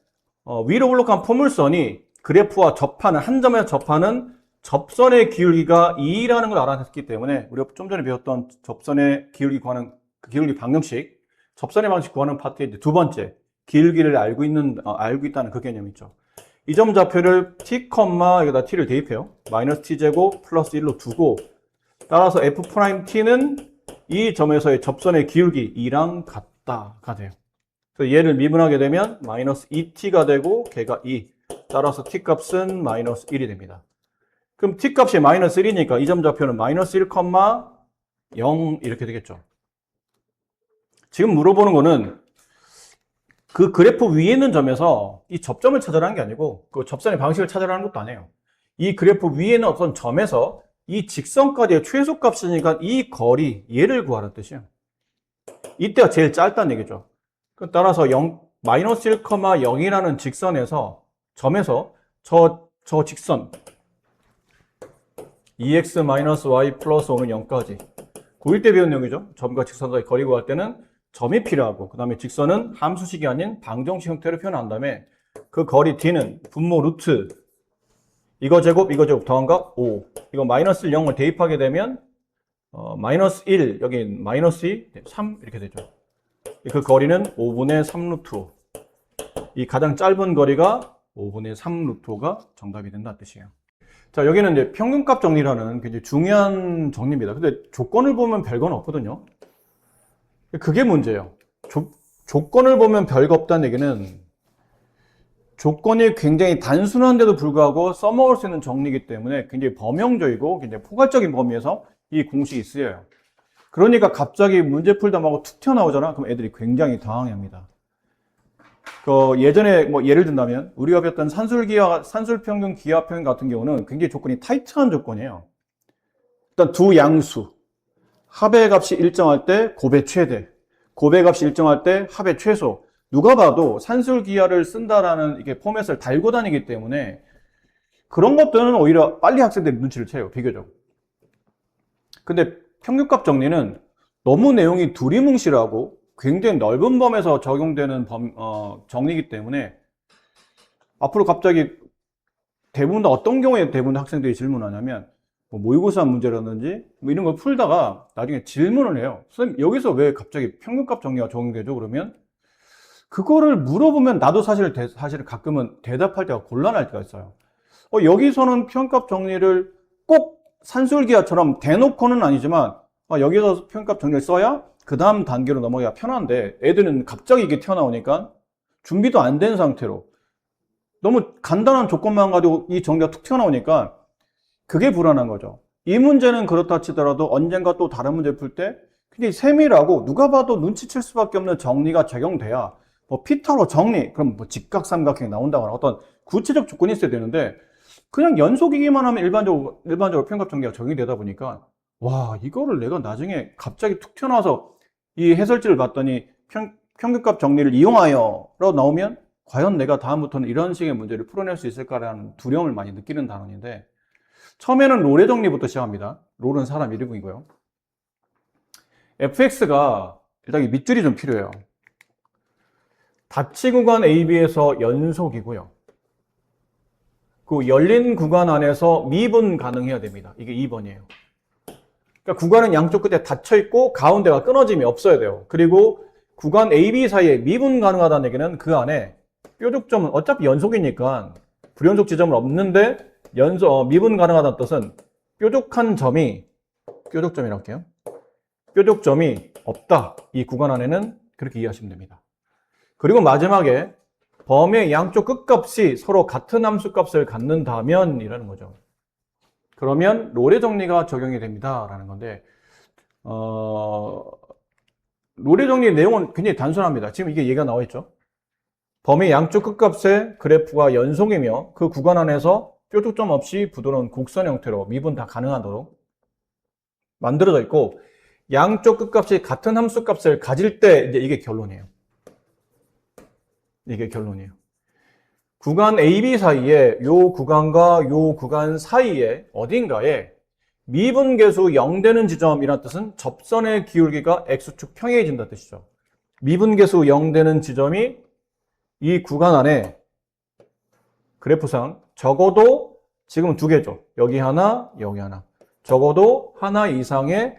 위로 볼록한 포물선이 그래프와 접하는, 한 점에 접하는 접선의 기울기가 2라는 걸 알아냈기 때문에 우리가 좀 전에 배웠던 접선의 기울기 구하는 기울기 방정식, 접선의 방식 구하는 파트의 두 번째 기울기를 알고 있다는 그 개념이 있죠. 이 점 좌표를 t, 여기다 t를 대입해요. 마이너스 t제곱 플러스 1로 두고 따라서 f't는 이 점에서의 접선의 기울기 2랑 같다가 돼요. 그래서 얘를 미분하게 되면 마이너스 2t가 되고 걔가 2. 따라서 t 값은 마이너스 1이 됩니다. 그럼 t 값이 마이너스 1이니까 이 점 좌표는 마이너스 1, 0 이렇게 되겠죠. 지금 물어보는 거는 그 그래프 위에 있는 점에서 이 접점을 찾으라는 게 아니고 그 접선의 방식을 찾으라는 것도 아니에요. 이 그래프 위에 있는 어떤 점에서 이 직선까지의 최소값이니까 이 거리, 얘를 구하라는 뜻이에요. 이때가 제일 짧다는 얘기죠. 따라서 마이너스 1, 0이라는 직선에서 점에서 저 직선 2x-y 플러스 5는 0까지 고1 때 배운 내용이죠. 점과 직선 사이 거리 구할 때는 점이 필요하고 그 다음에 직선은 함수식이 아닌 방정식 형태로 표현한 다음에 그 거리 d는 분모 루트 이거 제곱 더한 값 5 이거 마이너스 0을 대입하게 되면 마이너스 1 여기 마이너스 2 3 이렇게 되죠. 그 거리는 5분의 3 루트 5 이 가장 짧은 거리가 5분의 3 루트 5가 정답이 된다는 뜻이에요. 자, 여기는 이제 평균값 정리라는 굉장히 중요한 정리입니다. 근데 조건을 보면 별건 없거든요. 그게 문제예요. 조건을 보면 별거 없다는 얘기는 조건이 굉장히 단순한데도 불구하고 써먹을 수 있는 정리이기 때문에 굉장히 범용적이고 굉장히 포괄적인 범위에서 이 공식이 쓰여요. 그러니까 갑자기 문제 풀다 말고 툭 튀어나오잖아. 그럼 애들이 굉장히 당황합니다. 예전에 예를 든다면 우리가 배웠던 산술평균, 기하평균 같은 경우는 굉장히 조건이 타이트한 조건이에요. 일단 두 양수 합의 값이 일정할 때 곱의 최대, 곱의 값이 일정할 때 합의 최소, 누가 봐도 산술기하를 쓴다라는 이게 포맷을 달고 다니기 때문에 그런 것들은 오히려 빨리 학생들이 눈치를 채요, 비교적. 근데 평균값 정리는 너무 내용이 두리뭉실하고 굉장히 넓은 범위에서 적용되는 정리이기 때문에 앞으로 갑자기 대부분 다 어떤 경우에 대부분 학생들이 질문하냐면 뭐 모의고사 문제라든지 뭐 이런 걸 풀다가 나중에 질문을 해요. 선생님, 여기서 왜 갑자기 평균값 정리가 적용되죠? 그러면 그거를 물어보면 나도 사실 가끔은 대답할 때가 곤란할 때가 있어요. 여기서는 평균값 정리를 꼭 산술기하처럼 대놓고는 아니지만 여기서 평균값 정리를 써야 그 다음 단계로 넘어가기가 편한데 애들은 갑자기 이게 튀어나오니까 준비도 안 된 상태로 너무 간단한 조건만 가지고 이 정리가 툭 튀어나오니까 그게 불안한 거죠. 이 문제는 그렇다 치더라도 언젠가 또 다른 문제 풀 때 굉장히 세밀하고 누가 봐도 눈치챌 수밖에 없는 정리가 적용돼야 뭐 피타로 정리, 그럼 뭐 직각삼각형 나온다거나 어떤 구체적 조건이 있어야 되는데 그냥 연속이기만 하면 일반적으로 평균값 정리가 적용이 되다 보니까 와, 이거를 내가 나중에 갑자기 툭 튀어나와서 이 해설지를 봤더니 평균값 정리를 이용하여로 나오면 과연 내가 다음부터는 이런 식의 문제를 풀어낼 수 있을까라는 두려움을 많이 느끼는 단원인데 처음에는 롤의 정리부터 시작합니다. 롤은 사람 이름이고요. fx가 일단 이 밑줄이 좀 필요해요. 닫힌 구간 AB에서 연속이고요. 그 열린 구간 안에서 미분 가능해야 됩니다. 이게 2번이에요. 그러니까 구간은 양쪽 끝에 닫혀 있고 가운데가 끊어짐이 없어야 돼요. 그리고 구간 AB 사이에 미분 가능하다는 얘기는 그 안에 뾰족점은 어차피 연속이니까 불연속 지점은 없는데 미분 가능하다는 뜻은 뾰족한 점이 뾰족점이라고 할게요. 뾰족점이 없다. 이 구간 안에는 그렇게 이해하시면 됩니다. 그리고 마지막에 범위의 양쪽 끝값이 서로 같은 함수값을 갖는다면 이라는 거죠. 그러면 롤의 정리가 적용이 됩니다 라는 건데 롤의 정리의 내용은 굉장히 단순합니다. 지금 이게 얘기가 나와 있죠. 범위 양쪽 끝값의 그래프가 연속이며 그 구간 안에서 뾰족점 없이 부드러운 곡선 형태로 미분 다 가능하도록 만들어져 있고 양쪽 끝값이 같은 함수값을 가질 때 이제 이게 결론이에요. 이게 결론이에요. 구간 AB 사이에 요 구간과 요 구간 사이에 어딘가에 미분계수 0되는 지점이라는 뜻은 접선의 기울기가 x축 평행해진다는 뜻이죠. 미분계수 0되는 지점이 이 구간 안에 그래프상 적어도 지금은 두 개죠. 여기 하나, 여기 하나. 적어도 하나 이상의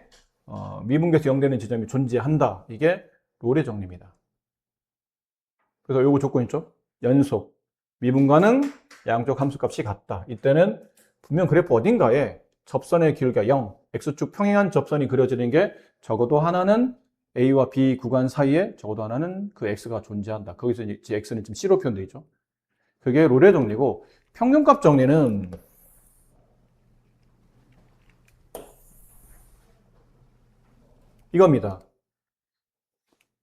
미분계수 0되는 지점이 존재한다. 이게 롤의 정리입니다. 그래서 요거 조건 있죠? 연속, 미분 가능, 양쪽 함수값이 같다. 이때는 분명 그래프 어딘가에 접선의 기울기가 0, x축 평행한 접선이 그려지는 게 적어도 하나는 A와 B 구간 사이에 적어도 하나는 그 X가 존재한다. 거기서 이제 X는 지금 C로 표현되어 있죠. 그게 롤의 정리고 평균값 정리는 이겁니다.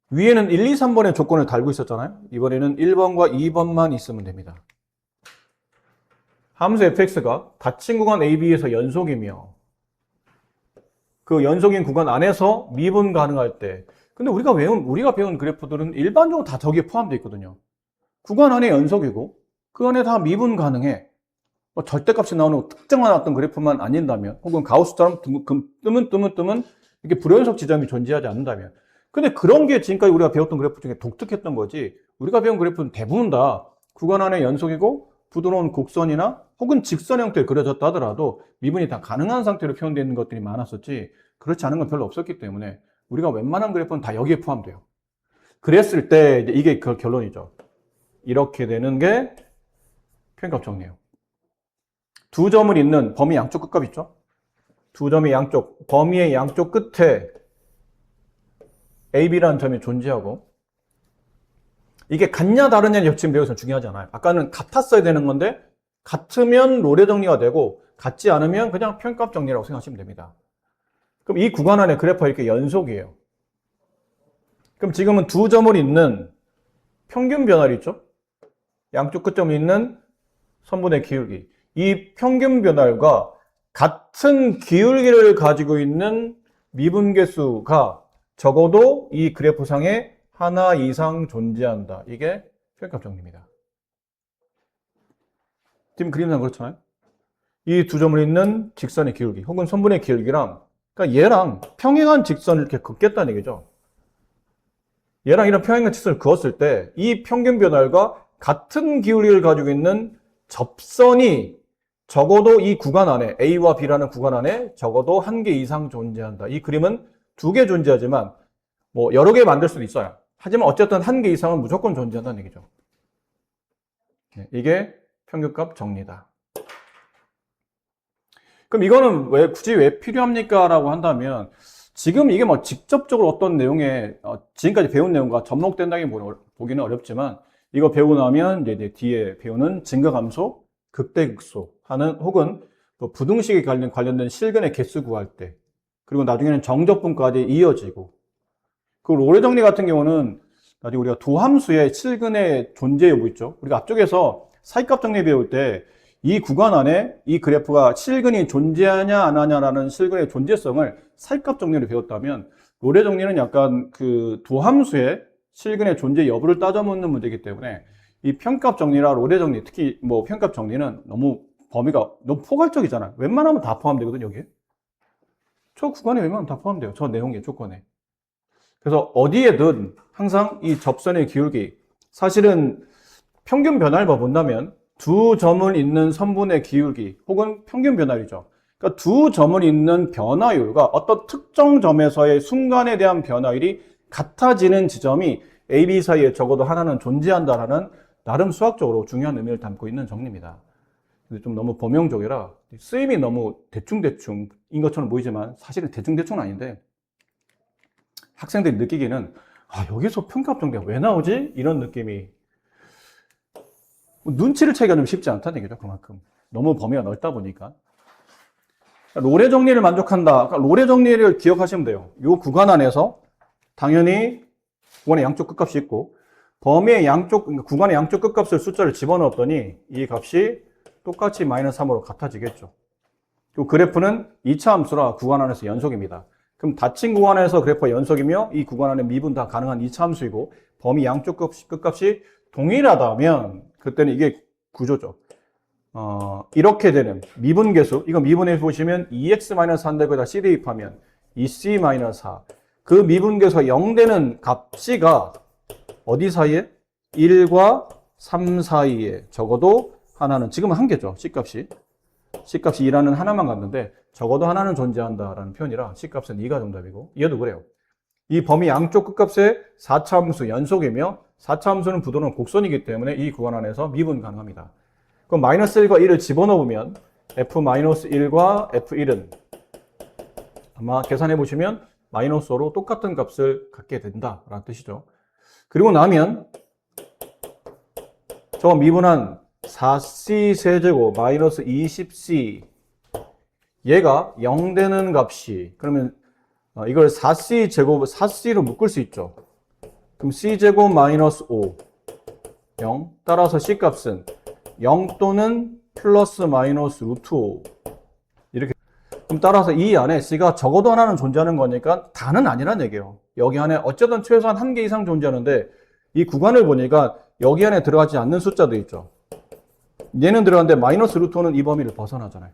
위에는 1, 2, 3번의 조건을 달고 있었잖아요. 이번에는 1번과 2번만 있으면 됩니다. 함수 fx가 닫힌 구간 AB에서 연속이며 그 연속인 구간 안에서 미분 가능할 때 근데 우리가 배운 그래프들은 일반적으로 다 저기에 포함되어 있거든요. 구간 안에 연속이고 그 안에 다 미분 가능해. 절대값이 나오는 특정한 어떤 그래프만 아닌다면 혹은 가우스처럼 뜨문 이렇게 불연속 지점이 존재하지 않는다면 근데 그런 게 지금까지 우리가 배웠던 그래프 중에 독특했던 거지 우리가 배운 그래프는 대부분 다 구간 안에 연속이고 부드러운 곡선이나 혹은 직선 형태로 그려졌다 하더라도 미분이 다 가능한 상태로 표현되어 있는 것들이 많았었지 그렇지 않은 건 별로 없었기 때문에 우리가 웬만한 그래프는 다 여기에 포함돼요. 그랬을 때 이게 그 결론이죠. 이렇게 되는 게 평균값 정리예요. 두 점을 잇는 범위 양쪽 끝값 있죠? 두 점의 범위의 양쪽 끝에 AB라는 점이 존재하고 이게 같냐 다르냐 지금 배워서 중요하지 않아요. 아까는 같았어야 되는 건데 같으면 롤의 정리가 되고 같지 않으면 그냥 평균값 정리라고 생각하시면 됩니다. 그럼 이 구간 안에 그래프가 이렇게 연속이에요. 그럼 지금은 두 점을 잇는 평균 변화리 있죠? 양쪽 끝점을 잇는 선분의 기울기. 이 평균 변화율과 같은 기울기를 가지고 있는 미분계수가 적어도 이 그래프상에 하나 이상 존재한다. 이게 평균값 정리입니다. 지금 그림상 그렇잖아요. 이 두 점을 잇는 직선의 기울기 혹은 선분의 기울기랑 그러니까 얘랑 평행한 직선을 이렇게 긋겠다는 얘기죠. 얘랑 이런 평행한 직선을 그었을 때 이 평균 변화율과 같은 기울기를 가지고 있는 접선이 적어도 이 구간 안에 A와 B라는 구간 안에 적어도 한 개 이상 존재한다. 이 그림은 두 개 존재하지만 뭐 여러 개 만들 수도 있어요. 하지만 어쨌든 한 개 이상은 무조건 존재한다는 얘기죠. 이게 평균값 정리다. 그럼 이거는 굳이 왜 필요합니까? 라고 한다면 지금 이게 뭐 직접적으로 어떤 내용에 지금까지 배운 내용과 접목된다기 보기는 어렵지만 이거 배우고 나면 이제 뒤에 배우는 증가감소, 극대극소 하는 혹은 부등식에 관련된 실근의 개수 구할 때 그리고 나중에는 정적분까지 이어지고 그 로레 정리 같은 경우는 나중에 우리가 도함수의 실근의 존재 여부 있죠. 우리가 앞쪽에서 사이값 정리 배울 때 이 구간 안에 이 그래프가 실근이 존재하냐 안 하냐라는 실근의 존재성을 사이값 정리로 배웠다면 로레 정리는 약간 그 도함수의 실근의 존재 여부를 따져 묻는 문제이기 때문에 이 평값 정리라 로레 정리 특히 뭐 평값 정리는 너무 범위가 너무 포괄적이잖아요. 웬만하면 다 포함되거든요, 여기에. 저 구간에 웬만하면 다 포함돼요. 저 내용의 조건에. 그래서 어디에든 항상 이 접선의 기울기 사실은 평균 변화를 본다면 두 점을 잇는 선분의 기울기 혹은 평균 변화율이죠. 그러니까 두 점을 잇는 변화율과 어떤 특정 점에서의 순간에 대한 변화율이 같아지는 지점이 A, B 사이에 적어도 하나는 존재한다라는 나름 수학적으로 중요한 의미를 담고 있는 정리입니다. 좀 너무 범용적이라 쓰임이 너무 대충대충인 것처럼 보이지만 사실은 대충대충은 아닌데 학생들이 느끼기는 여기서 평값 정리가 왜 나오지? 이런 느낌이 눈치를 채기가 좀 쉽지 않다는 얘기죠. 그만큼 너무 범위가 넓다 보니까 로레 정리를 만족한다. 그러니까 로레 정리를 기억하시면 돼요. 이 구간 안에서 당연히 구간의 양쪽 끝값이 있고 범위의 양쪽 그러니까 구간의 양쪽 끝값을 숫자를 집어넣었더니 이 값이 똑같이 마이너스 3으로 같아지겠죠. 그 그래프는 2차 함수라 구간 안에서 연속입니다. 그럼 닫힌 구간에서 그래프가 연속이며 이 구간 안에 미분 다 가능한 2차 함수이고 범위 양쪽 끝값이 동일하다면 그때는 이게 구조죠. 이렇게 되는 미분계수, 이거 미분해 보시면 2x-4인데 거기다 c 대입하면 2c-4. 그 미분계수가 0 되는 값C가 어디 사이에? 1과 3 사이에 적어도 하나는, 지금은 한 개죠. C값이 2라는 하나만 갔는데 적어도 하나는 존재한다라는 표현이라 C값은 2가 정답이고 얘도 그래요. 이 범위 양쪽 끝값의 4차 함수 연속이며 4차 함수는 부도는 곡선이기 때문에 이 구간 안에서 미분 가능합니다. 그럼 마이너스 1과 1을 집어넣으면 F-1과 F1은 아마 계산해 보시면 마이너스 5로 똑같은 값을 갖게 된다라는 뜻이죠. 그리고 나면 저 미분한 4c 세제곱 마이너스 20c 얘가 0 되는 값이 그러면 이걸 4c 제곱 4c로 묶을 수 있죠. 그럼 c제곱 마이너스 5 0 따라서 c값은 0 또는 플러스 마이너스 루트 5 이렇게. 그럼 따라서 이 안에 c가 적어도 하나는 존재하는 거니까 다는 아니란 얘기예요. 여기 안에 어쨌든 최소한 한 개 이상 존재하는데 이 구간을 보니까 여기 안에 들어가지 않는 숫자도 있죠. 얘는 들어갔는데 마이너스 루트 5는 이 범위를 벗어나잖아요.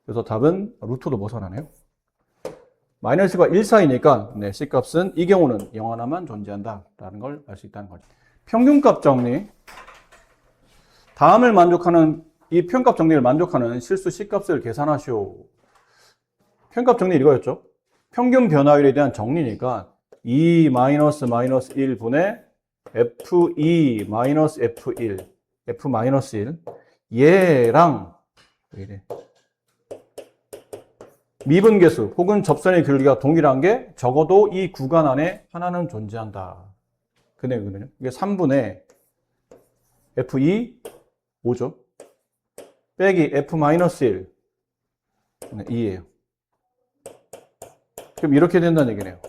그래서 답은 루트도 벗어나네요. 마이너스가 1 사이니까 네, C값은 이 경우는 0 하나만 존재한다라는 걸 알 수 있다는 거죠. 평균값 정리. 다음을 만족하는 이 평값 정리를 만족하는 실수 C값을 계산하시오. 평값 정리 이거였죠. 평균 변화율에 대한 정리니까 2-1분의 F2-F1 F-1 얘랑 왜 이래? 미분계수 혹은 접선의 기울기가 동일한 게 적어도 이 구간 안에 하나는 존재한다. 그 내용이거든요. 이게 3분의 F2 5죠. 빼기 F-1 2예요. 그럼 이렇게 된다는 얘기네요.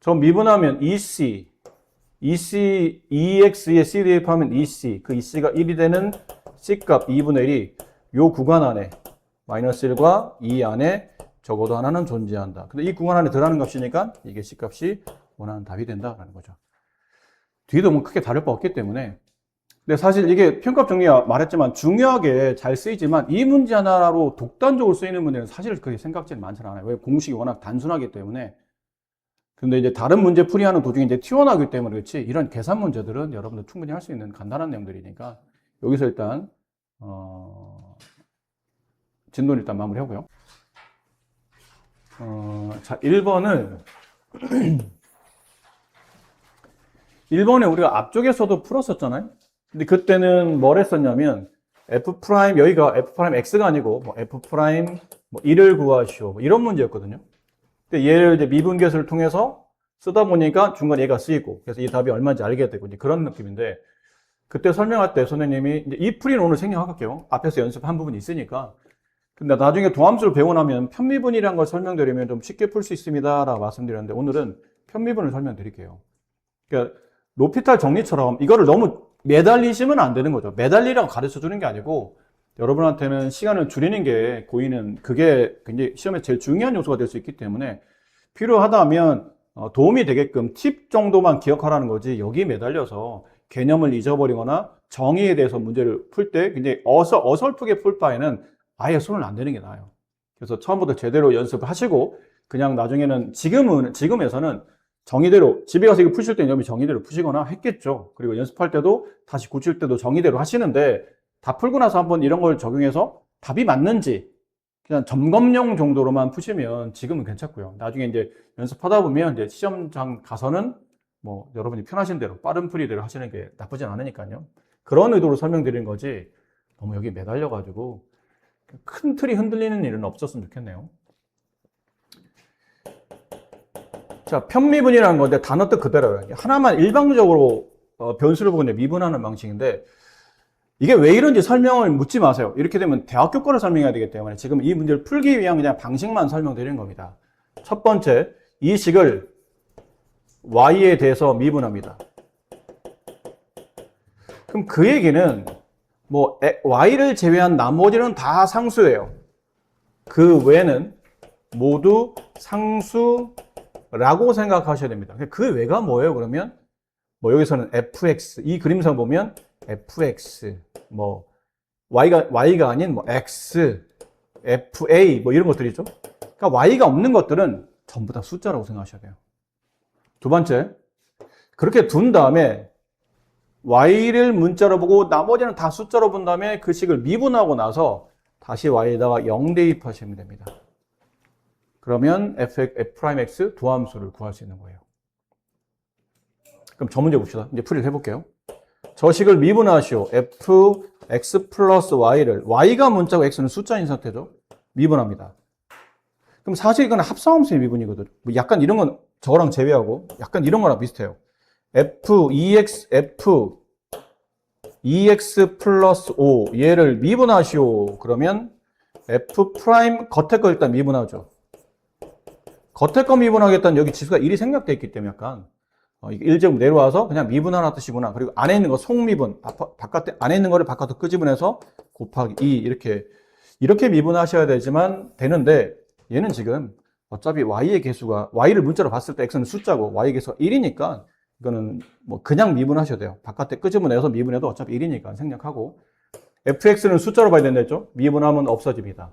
저 미분하면 EC 2x에 c 대입하면 EC 그 EC가 1이 되는 C값 2분의 1이 요 구간 안에 마이너스 1과 2 안에 적어도 하나는 존재한다. 근데 이 구간 안에 들어가는 값이니까 이게 C값이 원하는 답이 된다라는 거죠. 뒤도 뭐 크게 다를 바 없기 때문에. 근데 사실 이게 평값 정리가 말했지만 중요하게 잘 쓰이지만 이 문제 하나로 독단적으로 쓰이는 문제는 사실 그렇게 생각지는 많지 않아요. 왜? 공식이 워낙 단순하기 때문에. 근데 이제 다른 문제 풀이하는 도중에 이제 튀어나오기 때문에 그렇지, 이런 계산 문제들은 여러분들 충분히 할 수 있는 간단한 내용들이니까 여기서 일단 진도를 일단 마무리하고요. 자, 1번에 우리가 앞쪽에서도 풀었었잖아요. 근데 그때는 뭘 했었냐면 f 프라임, 여기가 f 프라임 x가 아니고 뭐 f 프라임 뭐 1을 구하시오 뭐 이런 문제였거든요. 근데 얘를 이제 미분계수를 통해서 쓰다 보니까 중간에 얘가 쓰이고, 그래서 이 답이 얼마인지 알게 되고 이제 그런 느낌인데, 그때 설명할 때 선생님이 이제 이 풀이는 오늘 생략할게요. 앞에서 연습한 부분이 있으니까. 근데 나중에 도함수를 배우고 나면 편미분이라는 걸 설명드리면 좀 쉽게 풀 수 있습니다 라고 말씀드렸는데, 오늘은 편미분을 설명드릴게요. 그러니까 로피탈 정리처럼 이거를 너무 매달리시면 안 되는 거죠. 매달리라고 가르쳐 주는 게 아니고, 여러분한테는 시간을 줄이는 게 고의는 그게 굉장히 시험에 제일 중요한 요소가 될 수 있기 때문에 필요하다면 도움이 되게끔 팁 정도만 기억하라는 거지, 여기 매달려서 개념을 잊어버리거나 정의에 대해서 문제를 풀 때 굉장히 어설프게 풀 바에는 아예 손을 안 대는 게 나아요. 그래서 처음부터 제대로 연습을 하시고 그냥 나중에는 지금에서는 정의대로 집에 가서 이거 푸실 때는 정의대로 푸시거나 했겠죠. 그리고 연습할 때도 다시 고칠 때도 정의대로 하시는데, 다 풀고 나서 한번 이런 걸 적용해서 답이 맞는지 그냥 점검용 정도로만 푸시면 지금은 괜찮고요. 나중에 이제 연습하다 보면 이제 시험장 가서는 뭐 여러분이 편하신 대로 빠른 풀이대로 하시는 게 나쁘진 않으니까요. 그런 의도로 설명드리는 거지, 너무 여기 매달려가지고 큰 틀이 흔들리는 일은 없었으면 좋겠네요. 자, 편미분이라는 건데 단어 뜻 그대로예요. 하나만 일방적으로 변수를 보고 이제 미분하는 방식인데, 이게 왜 이런지 설명을 묻지 마세요. 이렇게 되면 대학교 거를 설명해야 되기 때문에 지금 이 문제를 풀기 위한 그냥 방식만 설명드리는 겁니다. 첫 번째, 이 식을 y에 대해서 미분합니다. 그럼 그 얘기는 뭐 y를 제외한 나머지는 다 상수예요. 그 외는 모두 상수라고 생각하셔야 됩니다. 그 외가 뭐예요? 그러면 뭐 여기서는 fx, 이 그림상 보면 fx, 뭐 y가 아닌 뭐 x, fa 뭐 이런 것들이죠. 그러니까 y가 없는 것들은 전부 다 숫자라고 생각하셔야 돼요. 두 번째, 그렇게 둔 다음에 y를 문자로 보고 나머지는 다 숫자로 본 다음에 그 식을 미분하고 나서 다시 y에다가 0 대입하시면 됩니다. 그러면 f'x 도함수를 구할 수 있는 거예요. 그럼 저 문제 봅시다. 이제 풀이를 해볼게요. 저 식을 미분하시오. fx 플러스 y를, y가 문자고 x는 숫자인 상태죠. 미분합니다. 그럼 사실 이건 합성함수의 미분이거든. 뭐 약간 이런 건 저거랑 제외하고 약간 이런 거랑 비슷해요. f2x 플러스 5 얘를 미분하시오. 그러면 f 프라임 겉에 거 일단 미분하죠. 겉에 거 미분하겠다는, 여기 지수가 1이 생략되어 있기 때문에 약간 1제곱 내려와서 그냥 미분하는 뜻이구나. 그리고 안에 있는 거 속미분, 바깥에 안에 있는 거를 바깥으로 끄집어내서 곱하기 2 이렇게 미분하셔야 되는데, 얘는 지금 어차피 y의 개수가, y를 문자로 봤을 때 x는 숫자고 y의 개수가 1이니까 이거는 뭐 그냥 미분하셔야 돼요. 바깥에 끄집어내서 미분해도 어차피 1이니까 생략하고, fx는 숫자로 봐야 된다 했죠. 미분하면 없어집니다.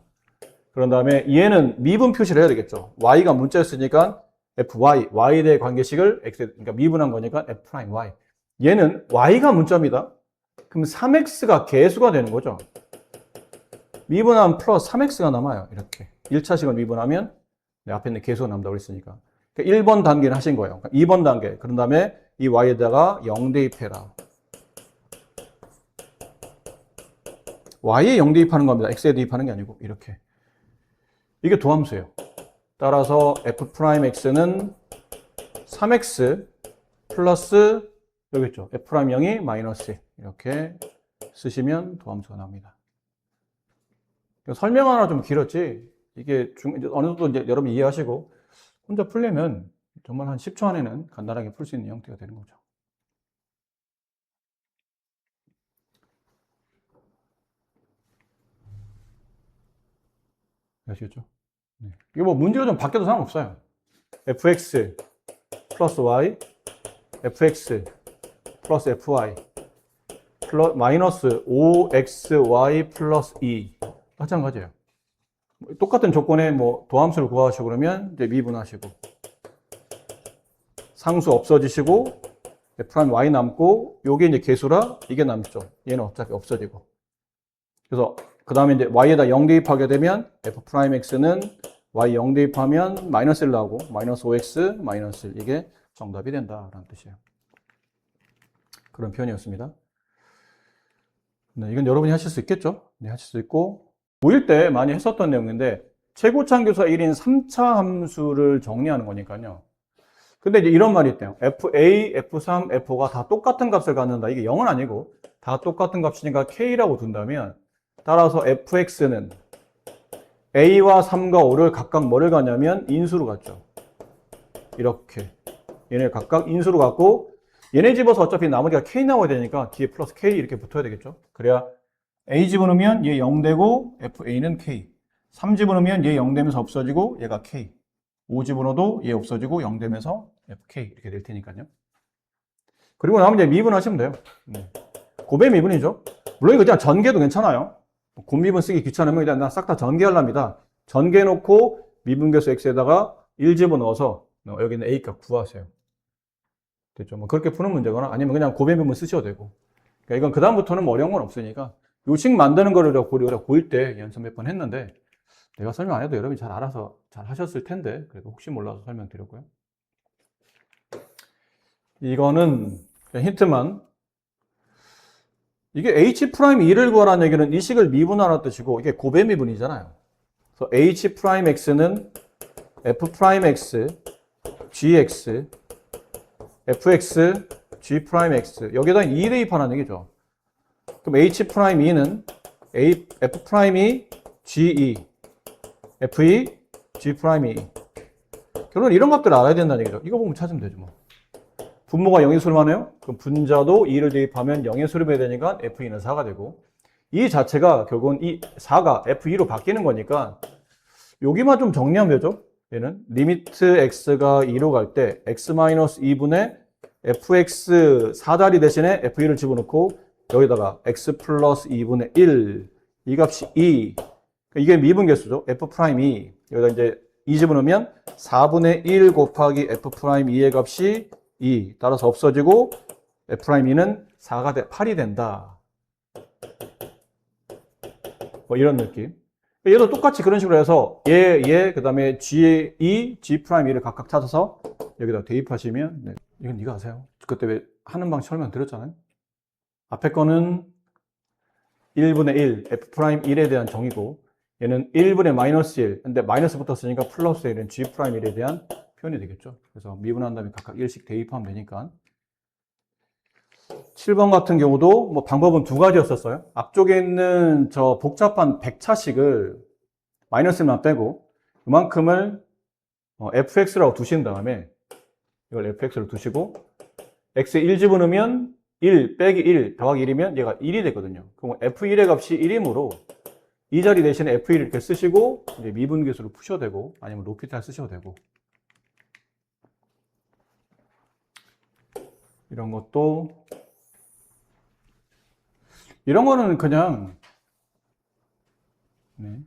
그런 다음에 얘는 미분 표시를 해야 되겠죠. y가 문자였으니까 fy, y에 대해 관계식을 x, 그러니까 미분한 거니까 f'y. 얘는 y가 문자입니다. 그럼 3x가 개수가 되는 거죠. 미분하면 플러스 3x가 남아요. 이렇게 1차식을 미분하면 앞에 있는 개수가 남다고 했으니까. 그러니까 1번 단계는 하신 거예요. 2번 단계. 그런 다음에 이 y에다가 0 대입해라. y에 0 대입하는 겁니다. x에 대입하는 게 아니고 이렇게. 이게 도함수예요. 따라서 f'x는 3x 플러스 여기 있죠. f'0이 마이너스 이렇게 쓰시면 도함수가 나옵니다. 설명 하나 좀 길었지, 이게 어느 정도 이제 여러분 이해하시고 혼자 풀려면 정말 한 10초 안에는 간단하게 풀 수 있는 형태가 되는 거죠. 아시겠죠? 네. 이게 뭐 문제가 좀 바뀌어도 상관없어요. fx 플러스 y fx 플러스 fy 마이너스 5xy 플러스 2 마찬가지예요. 똑같은 조건에 뭐 도함수를 구하시고 그러면 이제 미분하시고 상수 없어지시고 f' y 남고 요게 이제 개수라 이게 남죠. 얘는 어차피 없어지고. 그래서 그 다음에 이제 y에다 0 대입하게 되면 f'x는 y 0 대입하면 마이너스 1 나오고 마이너스 5x 마이너스 1 이게 정답이 된다라는 뜻이에요. 그런 표현이었습니다. 네, 이건 여러분이 하실 수 있겠죠? 네, 하실 수 있고 고1 때 많이 했었던 내용인데 최고차함교사 1인 3차 함수를 정리하는 거니까요. 근데 이제 이런 말이 있대요. FA, F3, F4가 다 똑같은 값을 갖는다. 이게 0은 아니고 다 똑같은 값이니까 K라고 둔다면 따라서 FX는 A와 3과 5를 각각 뭐를 갖냐면 인수로 갖죠. 이렇게 얘네 각각 인수로 갖고 얘네 집어서 어차피 나머지가 K 나와야 되니까 뒤에 플러스 K 이렇게 붙어야 되겠죠. 그래야 A 집어넣으면 얘 0 되고 FA는 K 3 집어넣으면 얘 0 되면서 없어지고 얘가 K 5 집어넣어도 얘 없어지고 0 되면서 FK 이렇게 될 테니까요. 그리고 나머지 이제 미분하시면 돼요. 고배 미분이죠. 물론 이거 그냥 전개도 괜찮아요. 곱미분 쓰기 귀찮으면 그냥 싹 다 전개하랍니다. 전개해놓고 미분계수 x에다가 1 집어넣어서 여기는 a 값 구하세요. 됐죠? 뭐 그렇게 푸는 문제거나 아니면 그냥 고배 미분 쓰셔도 되고. 그러니까 이건 그다음부터는 뭐 어려운 건 없으니까 요식 만드는 거를 우리가 고1 때 연습 몇 번 했는데 내가 설명 안 해도 여러분이 잘 알아서 잘 하셨을 텐데 그래도 혹시 몰라서 설명드렸고요. 이거는 힌트만 이게 H'2를 구하라는 얘기는 이 식을 미분하라는 뜻이고 이게 고배 미분이잖아요. 그래서 H'X는 F'X, GX, FX, G'X 여기다 2 대입하라는 얘기죠. 그럼 H'E는 F'E, GE, FE, G'E 결론은 이런 것들을 알아야 된다는 얘기죠. 이거 보면 찾으면 되죠 뭐. 분모가 0의 수렴하네요. 그럼 분자도 2를 대입하면 0의 수렴해야 되니까 Fe는 4가 되고 이 자체가 결국은 이 4가 F2로 바뀌는 거니까 여기만 좀 정리하면 되죠. 얘는 리미트 x가 2로 갈 때 x-2분의 fx 4자리 대신에 f2를 집어넣고 여기다가 x 플러스 2분의 1 이 값이 2 이게 미분계수죠. f'2 여기다 이제 2 집어넣으면 4분의 1 곱하기 f'2의 값이 2 따라서 없어지고 F'E는 4가 8이 된다. 뭐 이런 느낌. 얘도 똑같이 그런 식으로 해서 그 다음에 G2, G'E를 각각 찾아서 여기다 대입하시면 네. 이건 네가 아세요. 그때 왜 하는 방식 설명 드렸잖아요. 앞에 거는 1분의 1, F'1에 대한 정의고 얘는 1분의 마이너스 1 근데 마이너스 붙었으니까 플러스 1은 G'E에 대한 표현이 되겠죠. 그래서 미분한 다음에 각각 1씩 대입하면 되니까 7번 같은 경우도 뭐 방법은 두 가지였었어요. 앞쪽에 있는 저 복잡한 백차식을 마이너스만 빼고 이만큼을 fx라고 두신 다음에 이걸 fx로 두시고 x에 1 집어넣으면 1 빼기 1 더하기 1이면 얘가 1이 되거든요. 그럼 f1의 값이 1이므로 이 자리 대신에 f1을 이렇게 쓰시고 이제 미분계수를 푸셔도 되고 아니면 로피탈 쓰셔도 되고 이런 것도 이런 거는 그냥 네.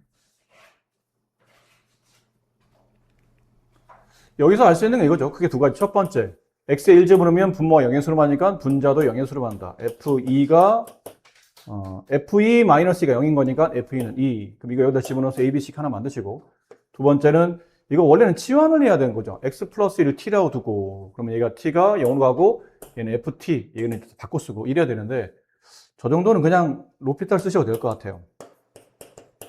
여기서 알 수 있는 게 이거죠. 크게 두 가지. 첫 번째, x에 1 집어넣으면 분모가 0의 수렴하니까 분자도 0의 수렴한다. F2가 F2-가 0인 거니까 F2는 2. 그럼 이거 여기다 집어넣어서 A, B, C 하나 만드시고 두 번째는 이거 원래는 치환을 해야 되는 거죠. x 플러스 1을 t라고 두고 그러면 얘가 t가 0으로 가고 얘는 ft, 얘는 바꿔 쓰고 이래야 되는데 저 정도는 그냥 로피탈 쓰셔도 될 것 같아요.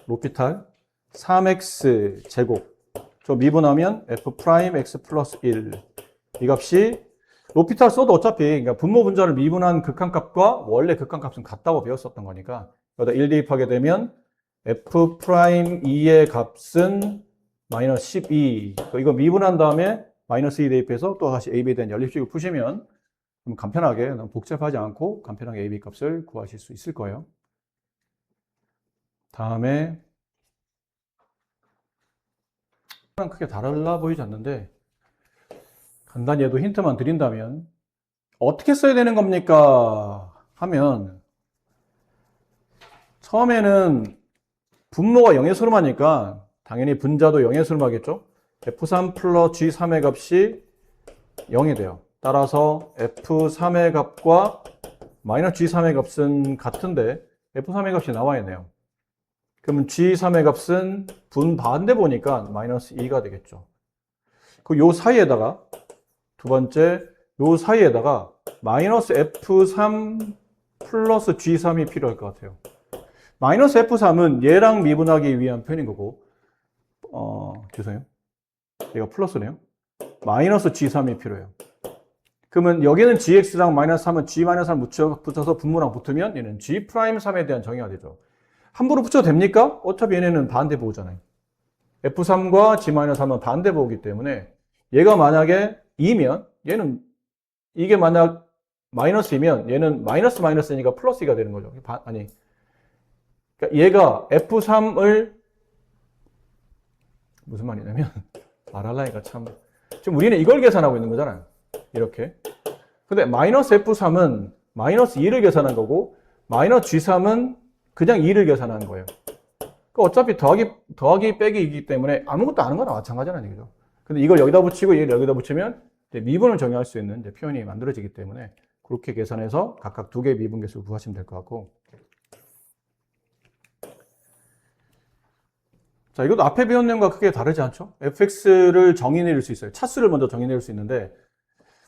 로피탈 3x 제곱 저 미분하면 f'x 플러스 1 이 값이 로피탈 써도 어차피 그러니까 분모 분자를 미분한 극한값과 원래 극한값은 같다고 배웠었던 거니까 여기다 1 대입하게 되면 f'의 값은 마이너스 12 이거 미분한 다음에 마이너스 2 대입해서 또 다시 AB에 대한 연립식을 푸시면 간편하게 너무 복잡하지 않고 간편하게 AB 값을 구하실 수 있을 거예요. 다음에 크게 달라 보이지 않는데 간단히 얘도 힌트만 드린다면 어떻게 써야 되는 겁니까? 하면 처음에는 분모가 0의 수렴하니까 당연히 분자도 0의 수렴하겠죠? F3 플러스 G3의 값이 0이 돼요. 따라서 F3의 값과 마이너스 G3의 값은 같은데 F3의 값이 나와야 돼요. 그러면 G3의 값은 분반대 보니까 마이너스 2가 되겠죠. 그 요 사이에다가 두 번째 요 사이에다가 마이너스 F3 플러스 G3이 필요할 것 같아요. 마이너스 F3은 얘랑 미분하기 위한 표현인 거고 죄송해요. 얘가 플러스네요. 마이너스 G3이 필요해요. 그러면 여기는 GX랑 마이너스 3은 G-3 붙여서 분모랑 붙으면 얘는 G'3에 대한 정의가 되죠. 함부로 붙여도 됩니까? 어차피 얘네는 반대보호잖아요. F3과 G-3은 반대보호이기 때문에 얘가 만약에 2면 얘는 이게 만약 마이너스이면 얘는 마이너스니까 플러스 2가 되는 거죠. 아니, 그러니까 얘가 F3을 무슨 말이냐면 말하려니까 참 지금 우리는 이걸 계산하고 있는 거잖아요. 이렇게. 근데 마이너스 F3은 마이너스 2를 계산한 거고 마이너스 G3은 그냥 2를 계산한 거예요. 그러니까 어차피 더하기 빼기이기 때문에 아무것도 아는 거랑 마찬가지라는 얘기죠. 근데 이걸 여기다 붙이고 얘를 여기다 붙이면 이제 미분을 정의할 수 있는 이제 표현이 만들어지기 때문에 그렇게 계산해서 각각 두 개의 미분 개수를 구하시면 될 것 같고. 자, 이것도 앞에 배운 내용과 크게 다르지 않죠? fx를 정의 내릴 수 있어요. 차수를 먼저 정의 내릴 수 있는데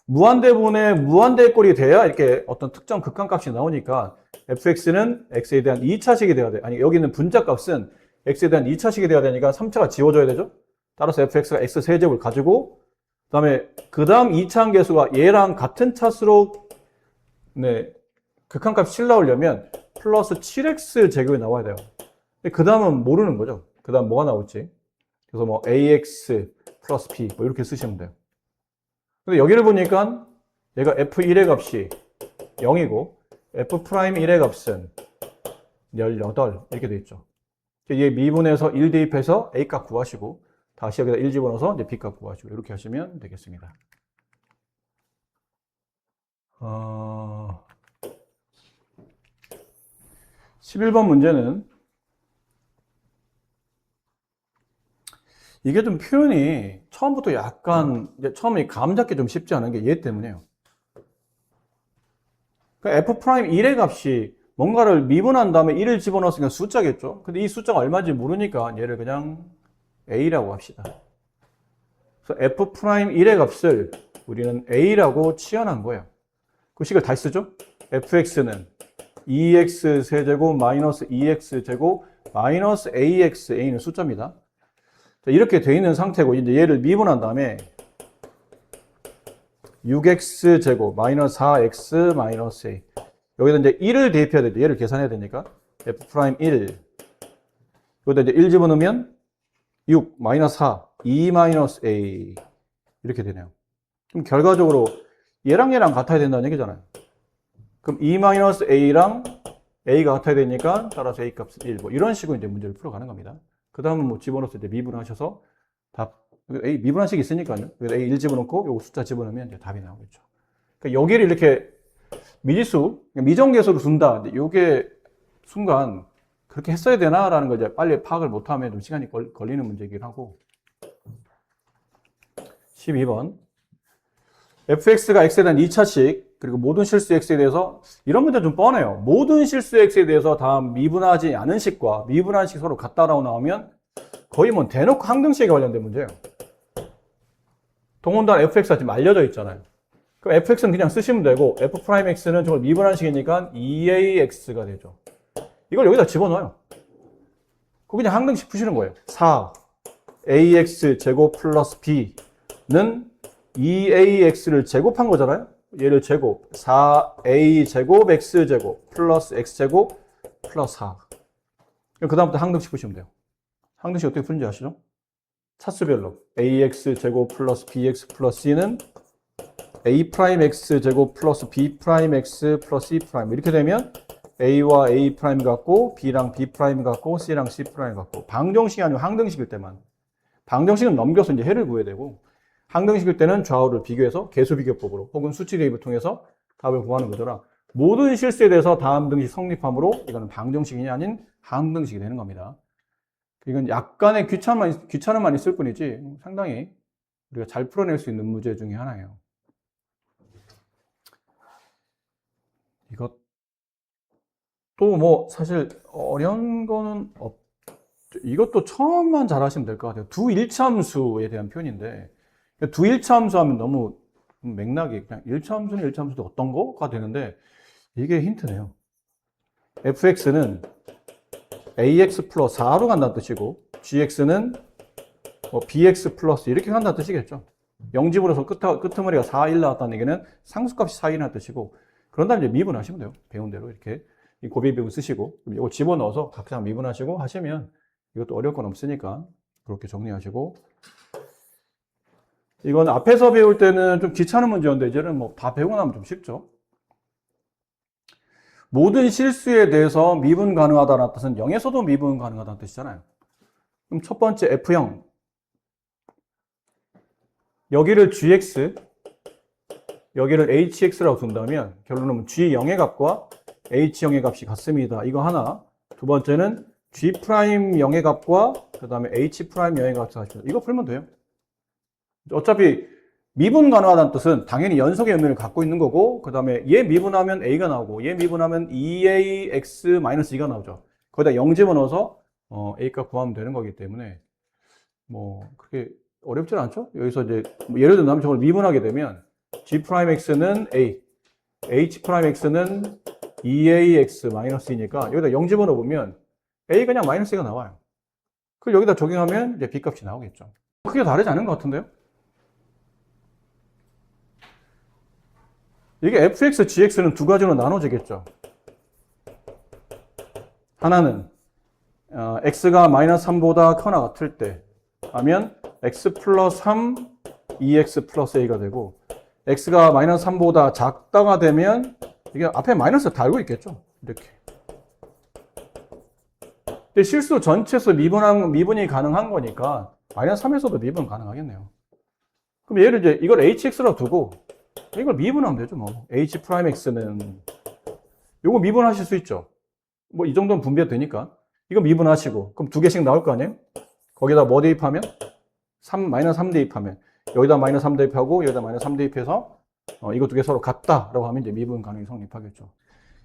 무한대분의 무한대꼴이 돼야 이렇게 어떤 특정 극한값이 나오니까 fx는 x에 대한 2차식이 돼야 돼. 아니, 여기는 분자값은 x에 대한 2차식이 돼야 되니까 3차가 지워져야 되죠? 따라서 fx가 x 세제곱을 가지고 그 다음 2차 계수가 얘랑 같은 차수로 네, 극한값 7 나오려면 플러스 7x 제곱이 나와야 돼요. 그 다음은 모르는 거죠. 그 다음 뭐가 나올지. 그래서 뭐 ax 플러스 b 뭐 이렇게 쓰시면 돼요. 근데 여기를 보니까 얘가 f1의 값이 0이고 f'1의 값은 18 이렇게 돼 있죠. 얘 미분해서 1 대입해서 a 값 구하시고 다시 여기다 1 집어넣어서 이제 b 값 구하시고 이렇게 하시면 되겠습니다. 11번 문제는 이게 좀 표현이 처음부터 약간 처음에 감 잡기 좀 쉽지 않은 게 얘 때문이에요. 그러니까 f'1의 값이 뭔가를 미분한 다음에 1을 집어넣었으니까 숫자겠죠. 근데 이 숫자가 얼마인지 모르니까 얘를 그냥 a라고 합시다. 그래서 f'1의 값을 우리는 a라고 치환한 거예요. 그 식을 다시 쓰죠. fx는 2x 세제곱 마이너스 2x 제곱 마이너스 ax, a는 숫자입니다. 자, 이렇게 돼 있는 상태고 이제 얘를 미분한 다음에 6x 제곱 마이너스 4x 마이너스 a 여기다 이제 1을 대입해야 되죠. 얘를 계산해야 되니까 f'1 여기다 이제 1 집어넣으면 6 마이너스 4 2 마이너스 a 이렇게 되네요. 그럼 결과적으로 얘랑 같아야 된다는 얘기잖아요. 그럼 2 마이너스 a랑 a가 같아야 되니까 따라서 a 값은 1 뭐 이런 식으로 이제 문제를 풀어가는 겁니다. 그 다음은 뭐 집어넣어서 이제 미분하셔서 답 a 미분한 식이 있으니까요. a 1 집어넣고 요거 숫자 집어넣으면 이제 답이 나오겠죠. 그러니까 여기를 이렇게 미지수, 미정계수로 둔다. 요게 순간 그렇게 했어야 되나라는 걸 이제 빨리 파악을 못하면 좀 시간이 걸리는 문제이긴 하고. 12번. fx가 x에 대한 2차식, 그리고 모든 실수 x에 대해서, 이런 문제 좀 뻔해요. 모든 실수 x에 대해서 다 미분하지 않은 식과 미분한 식 서로 같다라고 나오면 거의 뭐 대놓고 항등식에 관련된 문제예요. 동원단 fx가 지금 알려져 있잖아요. 그럼 fx는 그냥 쓰시면 되고, f'x는 정말 미분한 식이니까 2ax가 되죠. 이걸 여기다 집어넣어요. 그거 그냥 항등식 푸시는 거예요. 4ax 제곱 플러스 b는 2ax를 제곱한 거잖아요. 얘를 제곱 4a 제곱 x 제곱 플러스 x 제곱 플러스 4. 그 다음부터 항등식 푸시면 돼요. 항등식 어떻게 푸는지 아시죠? 차수별로 ax 제곱 플러스 bx 플러스 c는 a'x 제곱 플러스 b'x 플러스 c' 이렇게 되면 a와 a' 같고 b랑 b' 같고 c랑 c' 같고 방정식이 아니고 항등식일 때만 방정식은 넘겨서 이제 해를 구해야 되고 항등식일 때는 좌우를 비교해서 개수 비교법으로 혹은 수치 대입을 통해서 답을 구하는 거더라. 모든 실수에 대해서 다함등식 성립함으로 이거는 방정식이 아닌 항등식이 되는 겁니다. 이건 약간의 귀찮음만 있을 뿐이지 상당히 우리가 잘 풀어낼 수 있는 문제 중에 하나예요. 이것도 뭐 사실 어려운 거는 이것도 처음만 잘하시면 될 것 같아요. 두일차함수에 대한 표현인데 두일차함수 하면 너무 맥락이 그냥 일차함수는 일차함수도 어떤 거가 되는데 이게 힌트네요. fx는 ax 플러스 4로 간다는 뜻이고 gx는 bx 플러스 이렇게 간다는 뜻이겠죠. 0집으로서 끄트머리가 4, 1 나왔다는 얘기는 상수값이 4, 1이라는 뜻이고 그런 다음에 이제 미분하시면 돼요. 배운 대로 이렇게 이 고비비분 쓰시고 이거 집어넣어서 각자 미분하시고 하시면 이것도 어려울 건 없으니까 그렇게 정리하시고 이건 앞에서 배울 때는 좀 귀찮은 문제였는데 이제는 뭐 다 배우고 나면 좀 쉽죠. 모든 실수에 대해서 미분 가능하다는 뜻은 0에서도 미분 가능하다는 뜻이잖아요. 그럼 첫 번째 F0 여기를 gx 여기를 hx라고 둔다면 결론은 g0의 값과 h0의 값이 같습니다. 이거 하나. 두 번째는 g'0의 값과 그 다음에 h'0의 값이 같습니다. 이거 풀면 돼요. 어차피 미분 가능하다는 뜻은 당연히 연속의 의미를 갖고 있는 거고 그 다음에 얘 미분하면 a가 나오고 얘 미분하면 2ax-2가 나오죠. 거기다 0 집어넣어서 a값 구하면 되는 거기 때문에 뭐 그렇게 어렵진 않죠. 여기서 이제 예를 들면 저걸 미분하게 되면 g'x는 a, h'x는 2ax-2니까 여기다 0 집어넣으면 a 그냥 마이너스 2가 나와요. 그걸 여기다 적용하면 이제 b값이 나오겠죠. 크게 다르지 않은 것 같은데요? 이게 fx, gx는 두 가지로 나눠지겠죠. 하나는 x가 마이너스 3보다 크거나 같을 때 하면 x 플러스 3, 2x 플러스 a가 되고 x가 마이너스 3보다 작다가 되면 이게 앞에 마이너스 달고 있겠죠. 이렇게. 근데 실수 전체에서 미분이 가능한 거니까 마이너스 3에서도 미분 가능하겠네요. 그럼 얘를 이제 이걸 hx로 두고 이걸 미분하면 되죠, 뭐. h'x는 요거 미분하실 수 있죠. 뭐 이 정도는 분배가 되니까. 이거 미분하시고 그럼 두 개씩 나올 거 아니에요? 거기다 뭐 대입하면? 마이너스 3 대입하면 여기다 마이너스 3 대입하고 여기다 마이너스 3 대입해서 이거 두 개 서로 같다라고 하면 이제 미분 가능이 성립하겠죠.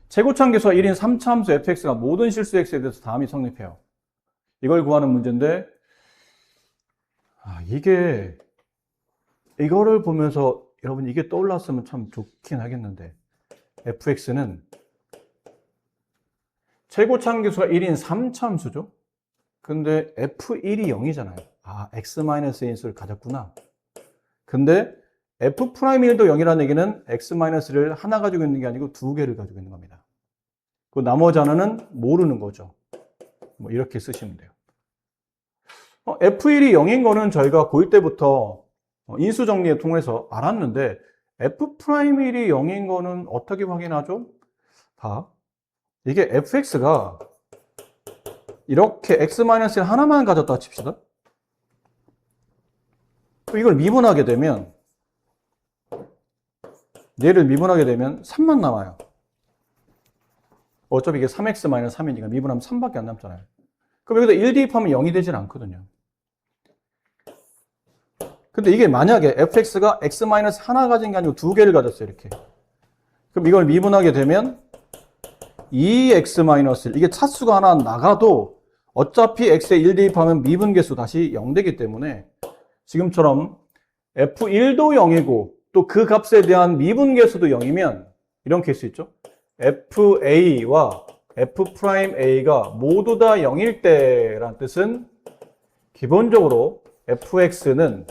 최고차함계수와 1인 3차함수 fx가 모든 실수 x에 대해서 다음이 성립해요. 이걸 구하는 문제인데 이거를 보면서 여러분 이게 떠올랐으면 참 좋긴 하겠는데 fx는 최고차함계수가 1인 3차함수죠. 근데 f1이 0이잖아요. x-1인 수를 가졌구나. 근데 f'1도 0이라는 얘기는 x-를 하나 가지고 있는 게 아니고 두 개를 가지고 있는 겁니다. 그 나머지 하나는 모르는 거죠. 뭐 이렇게 쓰시면 돼요. f1이 0인 거는 저희가 고1 때부터 인수 정리에 통해서 알았는데 f'1이 0인 거는 어떻게 확인하죠? 이게 fx가 이렇게 x-를 하나만 가졌다 칩시다. 이걸 미분하게 되면 얘를 미분하게 되면 3만 남아요. 어차피 이게 3x-3이니까 미분하면 3밖에 안 남잖아요. 그럼 여기다 1 대입하면 0이 되진 않거든요. 근데 이게 만약에 fx가 x- 하나 가진 게 아니고 두 개를 가졌어요. 이렇게. 그럼 이걸 미분하게 되면 2x-1 이게 차수가 하나 나가도 어차피 x에 1 대입하면 미분계수 다시 0 되기 때문에 지금처럼 f1도 0이고 또 그 값에 대한 미분계수도 0이면 이런 케이스 있죠. fa와 f'a가 모두 다 0일 때란 뜻은 기본적으로 fx는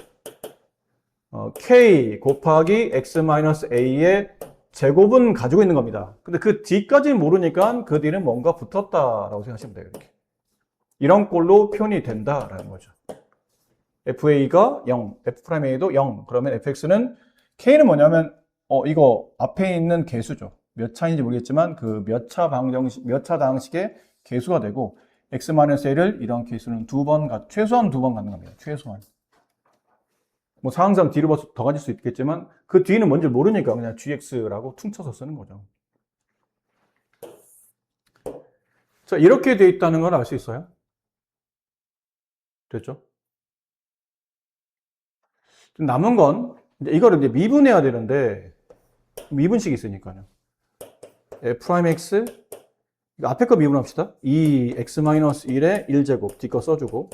k 곱하기 x-a의 제곱은 가지고 있는 겁니다. 근데 그 뒤까지는 모르니까 그 뒤는 뭔가 붙었다라고 생각하시면 돼요. 이렇게. 이런 꼴로 표현이 된다라는 거죠. fa가 0, f'a도 0. 그러면 fx는 k는 뭐냐면 이거 앞에 있는 개수죠. 몇 차인지 모르겠지만 그 몇 차 방정식의 개수가 되고 x-a를 이런 개수는 최소한 두 번 갖는 겁니다. 최소한. 뭐 상항상 뒤로 봐서 더 가질 수 있겠지만 그 뒤는 뭔지 모르니까 그냥 gx라고 퉁쳐서 쓰는 거죠. 자, 이렇게 돼 있다는 걸 알 수 있어요? 됐죠? 남은 건 이거를 이제 미분해야 되는데 미분식이 있으니까요. f'x 이거 앞에 거 미분합시다. 2x-1의 1제곱 뒤 거 써주고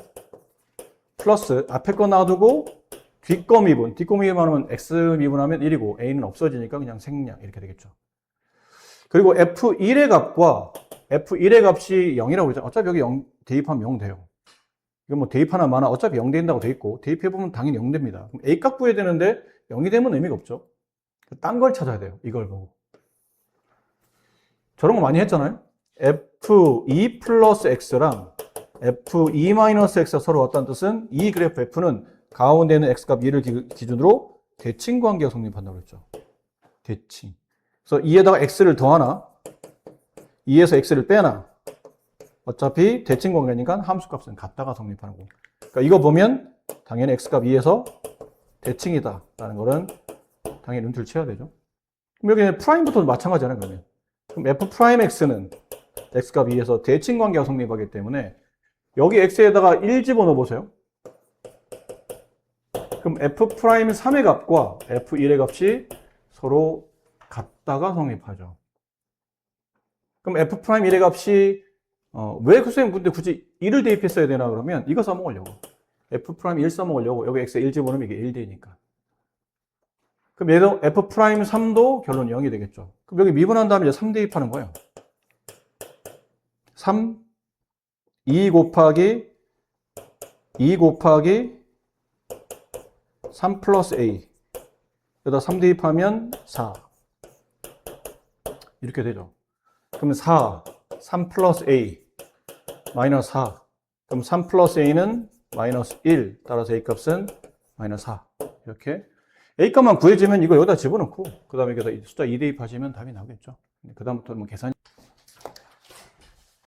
플러스 앞에 거 놔두고 뒤 거 미분 뒷거 미분하면 x 미분하면 1이고 a는 없어지니까 그냥 생략 이렇게 되겠죠. 그리고 f1의 값과 f1의 값이 0이라고 그러죠. 어차피 여기 0 대입하면 0 돼요. 이건 뭐 대입하나 마나 어차피 0 된다고 돼 있고 대입해보면 당연히 0 됩니다. 그럼 a 값 구해야 되는데 0이 되면 의미가 없죠. 딴 걸 찾아야 돼요. 이걸 보고. 저런 거 많이 했잖아요. f2 플러스 x랑 f2 마이너스 x가 서로 같다는 뜻은 이 그래프 f는 가운데 있는 x값 2를 기준으로 대칭 관계가 성립한다고 했죠. 대칭. 그래서 2에다가 x를 더하나 2에서 x를 빼나 어차피 대칭 관계니까 함수값은 같다가 성립하는 거고. 그러니까 이거 보면 당연히 x값 2에서 대칭이다 라는 거는 당연히 눈치를 채야 되죠. 그럼 여기 프라임부터도 마찬가지잖아요. 그럼 f'x는 x값 2에서 대칭 관계가 성립하기 때문에 여기 x에다가 1 집어넣어 보세요. 그럼 f'3의 값과 f1의 값이 서로 같다가 성립하죠. 그럼 f'1의 값이 왜 선생님 근데 굳이 1을 대입했어야 되나 그러면 이거 써먹으려고. f'1 써먹으려고 여기 x에 1 집어넣으면 이게 1 되니까. 그럼 얘도 f'3도 결론 0이 되겠죠. 그럼 여기 미분한 다음에 이제 3 대입하는 거예요. 3, 2 곱하기 3 플러스 a. 여기다 3 대입하면 4. 이렇게 되죠. 그러면 4, 3 플러스 a, 마이너스 4. 그럼 3 플러스 a는 마이너스 1. 따라서 a 값은 마이너스 4. 이렇게. a 값만 구해지면 이거 여기다 집어넣고, 그 다음에 여기다 숫자 2 대입하시면 답이 나오겠죠. 그 다음부터는 뭐 계산이